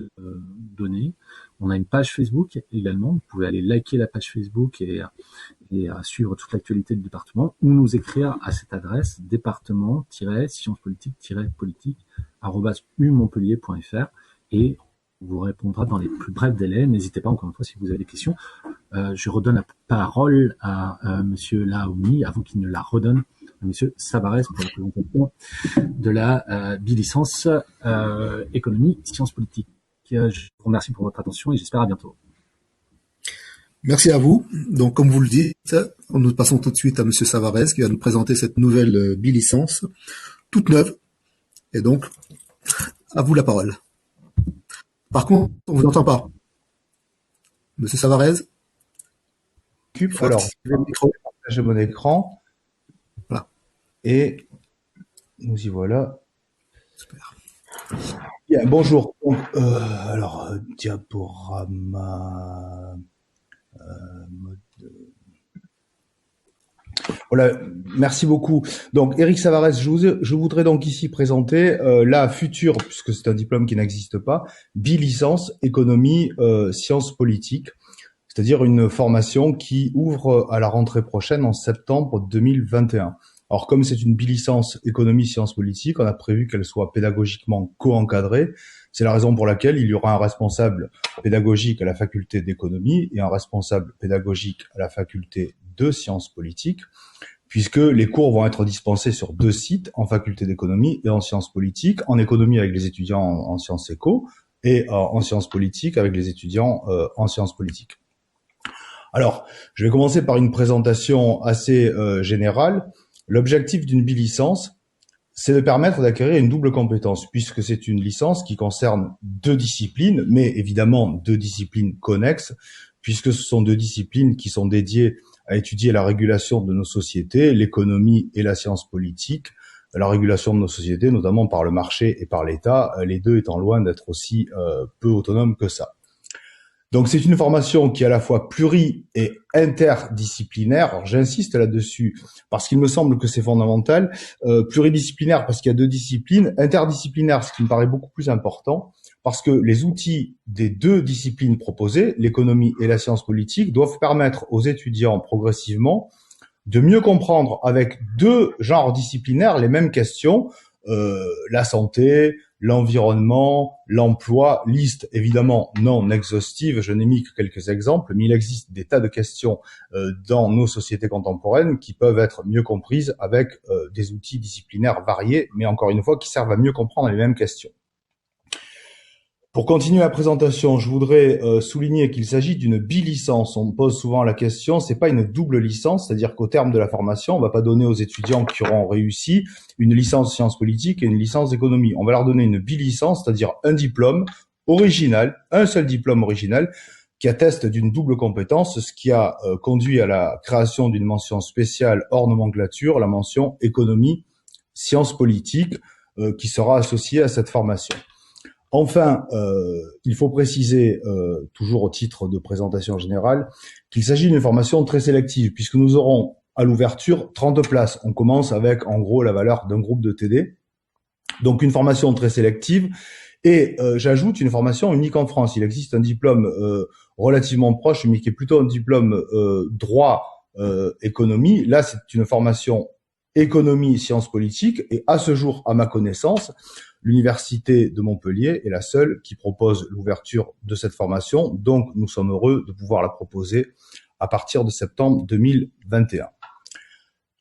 donner. On a une page Facebook également. Vous pouvez aller liker la page Facebook et suivre toute l'actualité du département, ou nous écrire à cette adresse département-sciences-politiques-umontpellier.fr et on vous répondra dans les plus brefs délais. N'hésitez pas, encore une fois, si vous avez des questions. Je redonne la parole à Monsieur Laoumi avant qu'il ne la redonne à Monsieur Savarez pour la présentation de la bilicence économie sciences politiques. Je vous remercie pour votre attention et j'espère à bientôt. Merci à vous. Donc, comme vous le dites, nous passons tout de suite à Monsieur Savarez qui va nous présenter cette nouvelle bilicence, toute neuve. Et donc, à vous la parole. Par contre, on vous entend pas. Monsieur Savarez? Alors, je vais partager mon écran. Voilà. Et nous y voilà. Super. Bien, bonjour. Donc, diaporama. Voilà, merci beaucoup. Donc, Éric Savarez, je voudrais donc ici présenter la future, puisque c'est un diplôme qui n'existe pas, bilicence économie sciences politiques, c'est-à-dire une formation qui ouvre à la rentrée prochaine en septembre 2021. Alors, comme c'est une bilicence économie sciences politiques, on a prévu qu'elle soit pédagogiquement co-encadrée. C'est la raison pour laquelle il y aura un responsable pédagogique à la faculté d'économie et un responsable pédagogique à la faculté de sciences politiques, puisque les cours vont être dispensés sur 2 sites, en faculté d'économie et en sciences politiques, en économie avec les étudiants en sciences éco et en sciences politiques avec les étudiants en sciences politiques. Alors, je vais commencer par une présentation assez générale. L'objectif d'une bilicence, c'est de permettre d'acquérir une double compétence, puisque c'est une licence qui concerne 2 disciplines, mais évidemment 2 disciplines connexes, puisque ce sont 2 disciplines qui sont dédiées à étudier la régulation de nos sociétés, l'économie et la science politique, la régulation de nos sociétés, notamment par le marché et par l'État, les 2 étant loin d'être aussi peu autonomes que ça. Donc c'est une formation qui est à la fois pluri- et interdisciplinaire. Alors j'insiste là-dessus parce qu'il me semble que c'est fondamental. Pluridisciplinaire parce qu'il y a 2 disciplines. Interdisciplinaire, ce qui me paraît beaucoup plus important, parce que les outils des 2 disciplines proposées, l'économie et la science politique, doivent permettre aux étudiants progressivement de mieux comprendre avec 2 genres disciplinaires les mêmes questions, la santé, l'environnement, l'emploi, liste évidemment non exhaustive, je n'ai mis que quelques exemples, mais il existe des tas de questions dans nos sociétés contemporaines qui peuvent être mieux comprises avec des outils disciplinaires variés, mais encore une fois qui servent à mieux comprendre les mêmes questions. Pour continuer la présentation, je voudrais souligner qu'il s'agit d'une bilicence. On me pose souvent la question, c'est pas une double licence, c'est-à-dire qu'au terme de la formation, on va pas donner aux étudiants qui auront réussi une licence sciences politiques et une licence d'économie. On va leur donner une bilicence, c'est-à-dire un diplôme original, un seul diplôme original, qui atteste d'une double compétence, ce qui a conduit à la création d'une mention spéciale hors nomenclature, la mention économie sciences politiques, qui sera associée à cette formation. Enfin, il faut préciser, toujours au titre de présentation générale, qu'il s'agit d'une formation très sélective, puisque nous aurons à l'ouverture 30 places. On commence avec, en gros, la valeur d'un groupe de TD. Donc, une formation très sélective. Et j'ajoute une formation unique en France. Il existe un diplôme relativement proche, mais qui est plutôt un diplôme droit économie. Là, c'est une formation économie sciences politiques. Et à ce jour, à ma connaissance, l'Université de Montpellier est la seule qui propose l'ouverture de cette formation. Donc, nous sommes heureux de pouvoir la proposer à partir de septembre 2021.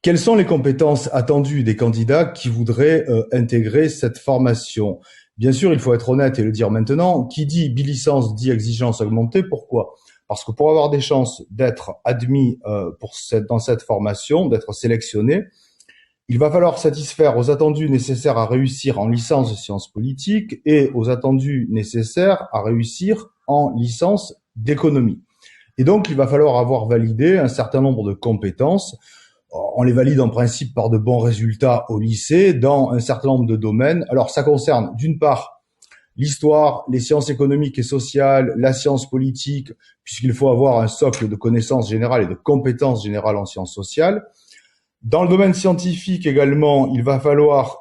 Quelles sont les compétences attendues des candidats qui voudraient intégrer cette formation ? Bien sûr, il faut être honnête et le dire maintenant. Qui dit bilicence dit exigence augmentée. Pourquoi ? Parce que pour avoir des chances d'être admis dans cette formation, d'être sélectionné, Il va falloir satisfaire aux attendus nécessaires à réussir en licence de sciences politiques et aux attendus nécessaires à réussir en licence d'économie. Et donc, il va falloir avoir validé un certain nombre de compétences. On les valide en principe par de bons résultats au lycée dans un certain nombre de domaines. Alors, ça concerne d'une part l'histoire, les sciences économiques et sociales, la science politique, puisqu'il faut avoir un socle de connaissances générales et de compétences générales en sciences sociales. Dans le domaine scientifique également, il va falloir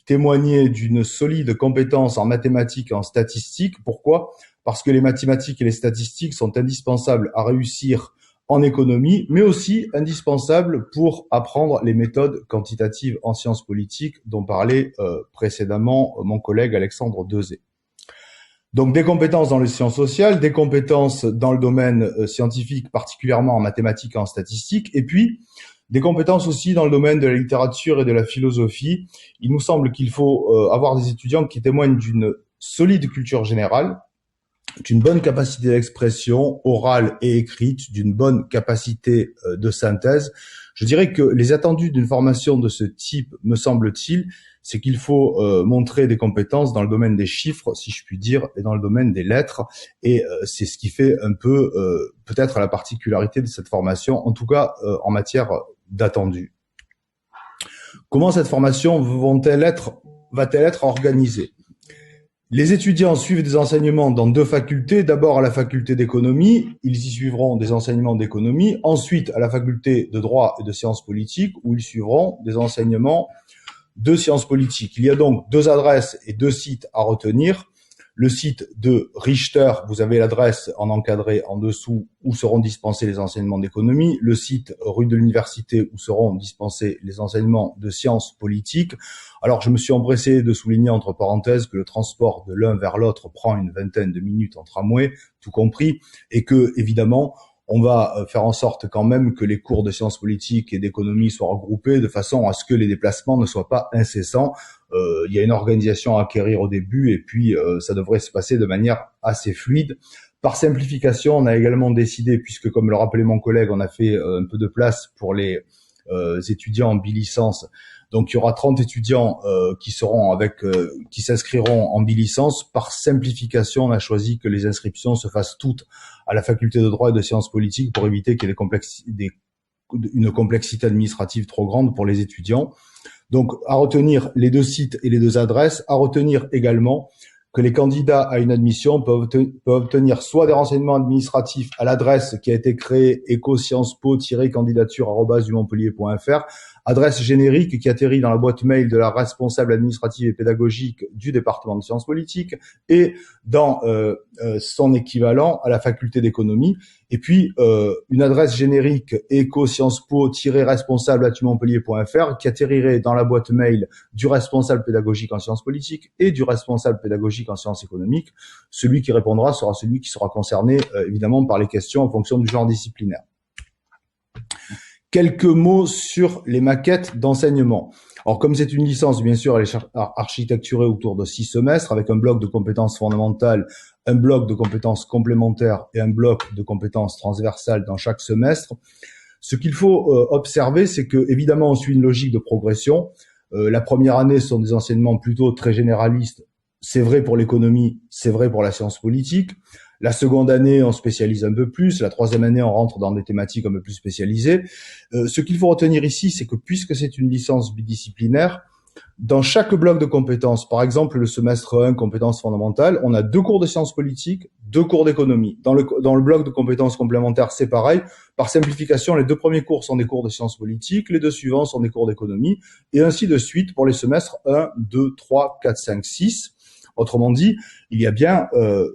témoigner d'une solide compétence en mathématiques et en statistiques. Pourquoi ? Parce que les mathématiques et les statistiques sont indispensables à réussir en économie, mais aussi indispensables pour apprendre les méthodes quantitatives en sciences politiques dont parlait précédemment mon collègue Alexandre Dezay. Donc des compétences dans les sciences sociales, des compétences dans le domaine scientifique, particulièrement en mathématiques et en statistiques, et puis des compétences aussi dans le domaine de la littérature et de la philosophie. Il nous semble qu'il faut avoir des étudiants qui témoignent d'une solide culture générale, d'une bonne capacité d'expression orale et écrite, d'une bonne capacité de synthèse. Je dirais que les attendus d'une formation de ce type, me semble-t-il, c'est qu'il faut montrer des compétences dans le domaine des chiffres, si je puis dire, et dans le domaine des lettres. Et c'est ce qui fait un peu, peut-être, la particularité de cette formation, en tout cas en matière d'attendus. Comment cette formation va-t-elle être organisée ? Les étudiants suivent des enseignements dans deux facultés. D'abord à la faculté d'économie, ils y suivront des enseignements d'économie. Ensuite à la faculté de droit et de sciences politiques, où ils suivront des enseignements de sciences politiques. Il y a donc deux adresses et deux sites à retenir. Le site de Richter, vous avez l'adresse en encadré en dessous, où seront dispensés les enseignements d'économie. Le site rue de l'Université, où seront dispensés les enseignements de sciences politiques. Alors, je me suis empressé de souligner entre parenthèses que le transport de l'un vers l'autre prend une vingtaine de minutes en tramway, tout compris, et que, évidemment, on va faire en sorte quand même que les cours de sciences politiques et d'économie soient regroupés de façon à ce que les déplacements ne soient pas incessants. Il y a une organisation à acquérir au début et puis ça devrait se passer de manière assez fluide. Par simplification, on a également décidé, puisque comme le rappelait mon collègue, on a fait un peu de place pour les étudiants en bilicence. Donc il y aura 30 étudiants qui s'inscriront en bilicence. Par simplification, on a choisi que les inscriptions se fassent toutes à la faculté de droit et de sciences politiques pour éviter qu'il y ait une complexité administrative trop grande pour les étudiants. Donc à retenir les deux sites et les deux adresses, à retenir également que les candidats à une admission peuvent obtenir soit des renseignements administratifs à l'adresse qui a été créée ecosciencepo-candidature@dumontpellier.fr, adresse générique qui atterrit dans la boîte mail de la responsable administrative et pédagogique du département de sciences politiques et dans son équivalent à la faculté d'économie. Et puis une adresse générique ecosciencepo-responsable@dumontpellier.fr qui atterrirait dans la boîte mail du responsable pédagogique en sciences politiques et du responsable pédagogique en sciences économiques. Celui qui répondra sera celui qui sera concerné évidemment par les questions en fonction du genre disciplinaire. Quelques mots sur les maquettes d'enseignement. Alors, comme c'est une licence, bien sûr, elle est architecturée autour de 6 semestres avec un bloc de compétences fondamentales, un bloc de compétences complémentaires et un bloc de compétences transversales dans chaque semestre. Ce qu'il faut observer, c'est que, évidemment, on suit une logique de progression. La première année, ce sont des enseignements plutôt très généralistes. C'est vrai pour l'économie, c'est vrai pour la science politique. La seconde année, on spécialise un peu plus. La troisième année, on rentre dans des thématiques un peu plus spécialisées. Ce qu'il faut retenir ici, c'est que puisque c'est une licence bidisciplinaire, dans chaque bloc de compétences, par exemple le semestre 1, compétences fondamentales, on a 2 cours de sciences politiques, 2 cours d'économie. Dans le bloc de compétences complémentaires, c'est pareil. Par simplification, les 2 premiers cours sont des cours de sciences politiques, les 2 suivants sont des cours d'économie, et ainsi de suite pour les semestres 1, 2, 3, 4, 5, 6. Autrement dit, il y a bien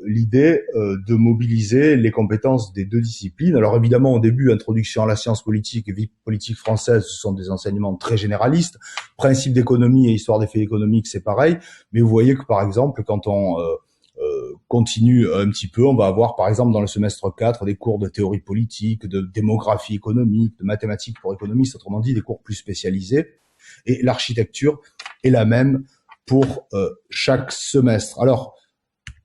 l'idée de mobiliser les compétences des 2 disciplines. Alors évidemment, au début, introduction à la science politique et vie politique française, ce sont des enseignements très généralistes. Principe d'économie et histoire des faits économiques, c'est pareil. Mais vous voyez que par exemple, quand on continue un petit peu, on va avoir par exemple dans le semestre 4 des cours de théorie politique, de démographie économique, de mathématiques pour économistes, autrement dit des cours plus spécialisés. Et l'architecture est la même pour chaque semestre. Alors,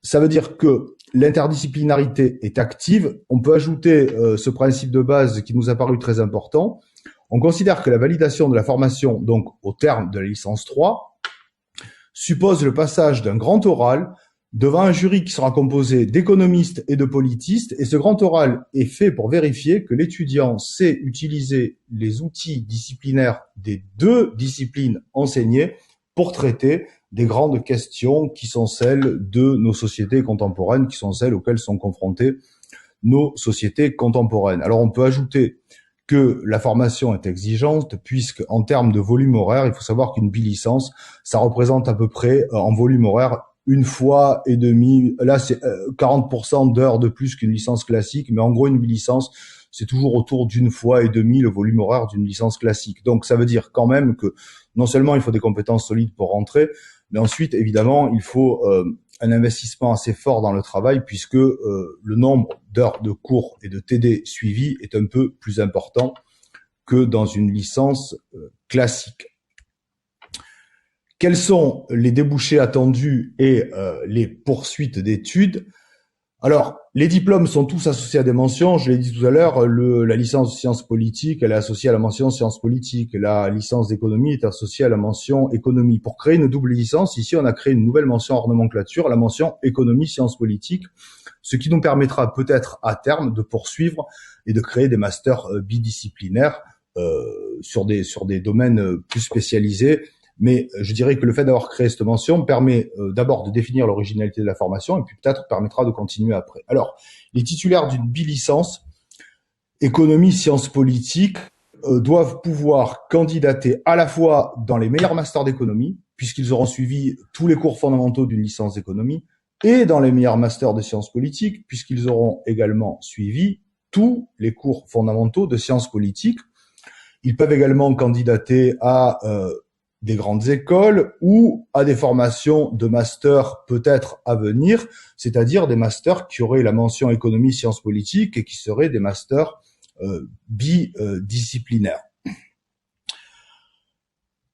ça veut dire que l'interdisciplinarité est active. On peut ajouter ce principe de base qui nous a paru très important. On considère que la validation de la formation, donc au terme de la licence 3, suppose le passage d'un grand oral devant un jury qui sera composé d'économistes et de politistes, et ce grand oral est fait pour vérifier que l'étudiant sait utiliser les outils disciplinaires des deux disciplines enseignées pour traiter des grandes questions qui sont celles de nos sociétés contemporaines, qui sont celles auxquelles sont confrontées nos sociétés contemporaines. Alors on peut ajouter que la formation est exigeante puisque en termes de volume horaire, il faut savoir qu'une bilicence, ça représente à peu près en volume horaire une fois et demie. Là, c'est 40% d'heures de plus qu'une licence classique, mais en gros, une bilicence, c'est toujours autour d'une fois et demie le volume horaire d'une licence classique. Donc, ça veut dire quand même que non seulement il faut des compétences solides pour rentrer, mais ensuite, évidemment, il faut un investissement assez fort dans le travail puisque le nombre d'heures de cours et de TD suivis est un peu plus important que dans une licence classique. Quels sont les débouchés attendus et les poursuites d'études? Alors, les diplômes sont tous associés à des mentions. Je l'ai dit tout à l'heure, la licence de sciences politiques, elle est associée à la mention sciences politiques. La licence d'économie est associée à la mention économie. Pour créer une double licence, ici, on a créé une nouvelle mention hors nomenclature, la mention économie sciences politiques, ce qui nous permettra peut-être à terme de poursuivre et de créer des masters bidisciplinaires sur des domaines plus spécialisés. Mais je dirais que le fait d'avoir créé cette mention permet d'abord de définir l'originalité de la formation et puis peut-être permettra de continuer après. Alors, les titulaires d'une bilicence, économie, sciences politiques, doivent pouvoir candidater à la fois dans les meilleurs masters d'économie, puisqu'ils auront suivi tous les cours fondamentaux d'une licence d'économie, et dans les meilleurs masters de sciences politiques, puisqu'ils auront également suivi tous les cours fondamentaux de sciences politiques. Ils peuvent également candidater à des grandes écoles ou à des formations de master peut-être à venir, c'est-à-dire des masters qui auraient la mention économie, sciences politiques et qui seraient des masters bidisciplinaires.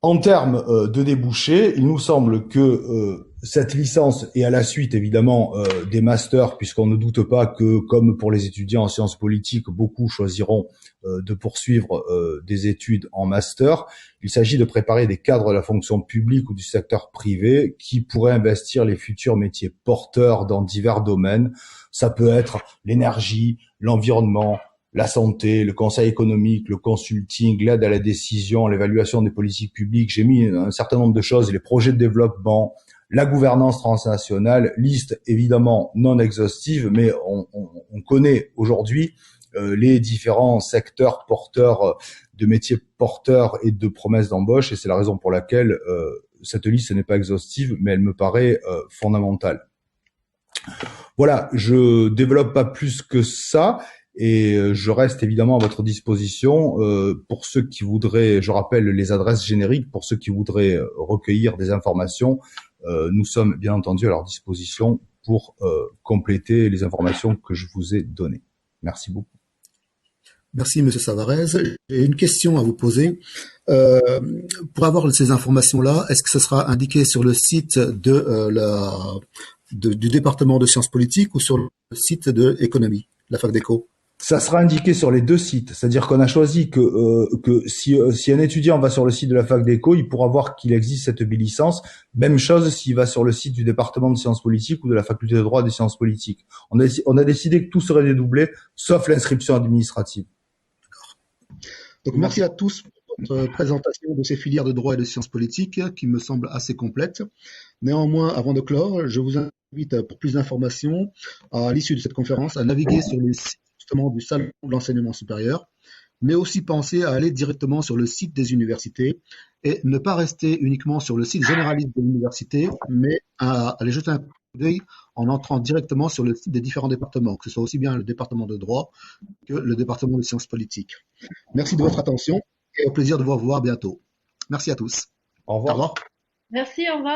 En termes de débouchés, il nous semble que cette licence et à la suite évidemment des masters, puisqu'on ne doute pas que, comme pour les étudiants en sciences politiques, beaucoup choisiront de poursuivre des études en master. Il s'agit de préparer des cadres de la fonction publique ou du secteur privé qui pourraient investir les futurs métiers porteurs dans divers domaines. Ça peut être l'énergie, l'environnement, la santé, le conseil économique, le consulting, l'aide à la décision, l'évaluation des politiques publiques. J'ai mis un certain nombre de choses, les projets de développement, la gouvernance transnationale, liste évidemment non exhaustive, mais on connaît aujourd'hui les différents secteurs porteurs de métiers porteurs et de promesses d'embauche, et c'est la raison pour laquelle cette liste n'est pas exhaustive, mais elle me paraît fondamentale. Voilà, je développe pas plus que ça. Et je reste évidemment à votre disposition pour ceux qui voudraient, je rappelle les adresses génériques, pour ceux qui voudraient recueillir des informations. Nous sommes bien entendu à leur disposition pour compléter les informations que je vous ai données. Merci beaucoup. Merci, Monsieur Savarez. J'ai une question à vous poser. Pour avoir ces informations-là, est-ce que ce sera indiqué sur le site du département de sciences politiques ou sur le site de économie, la fac d'éco? Ça sera indiqué sur les deux sites, c'est-à-dire qu'on a choisi que si un étudiant va sur le site de la fac d'éco, il pourra voir qu'il existe cette bilicence. Même chose s'il va sur le site du département de sciences politiques ou de la faculté de droit des sciences politiques. On a décidé que tout serait dédoublé, sauf l'inscription administrative. D'accord. Donc merci à tous pour votre présentation de ces filières de droit et de sciences politiques qui me semblent assez complètes. Néanmoins, avant de clore, je vous invite pour plus d'informations à l'issue de cette conférence à naviguer sur les sites du salon de l'enseignement supérieur, mais aussi penser à aller directement sur le site des universités et ne pas rester uniquement sur le site généraliste de l'université, mais à aller jeter un coup d'œil en entrant directement sur le site des différents départements, que ce soit aussi bien le département de droit que le département de sciences politiques. Merci de votre attention et au plaisir de vous revoir bientôt. Merci à tous. Au revoir. Au revoir. Merci, au revoir.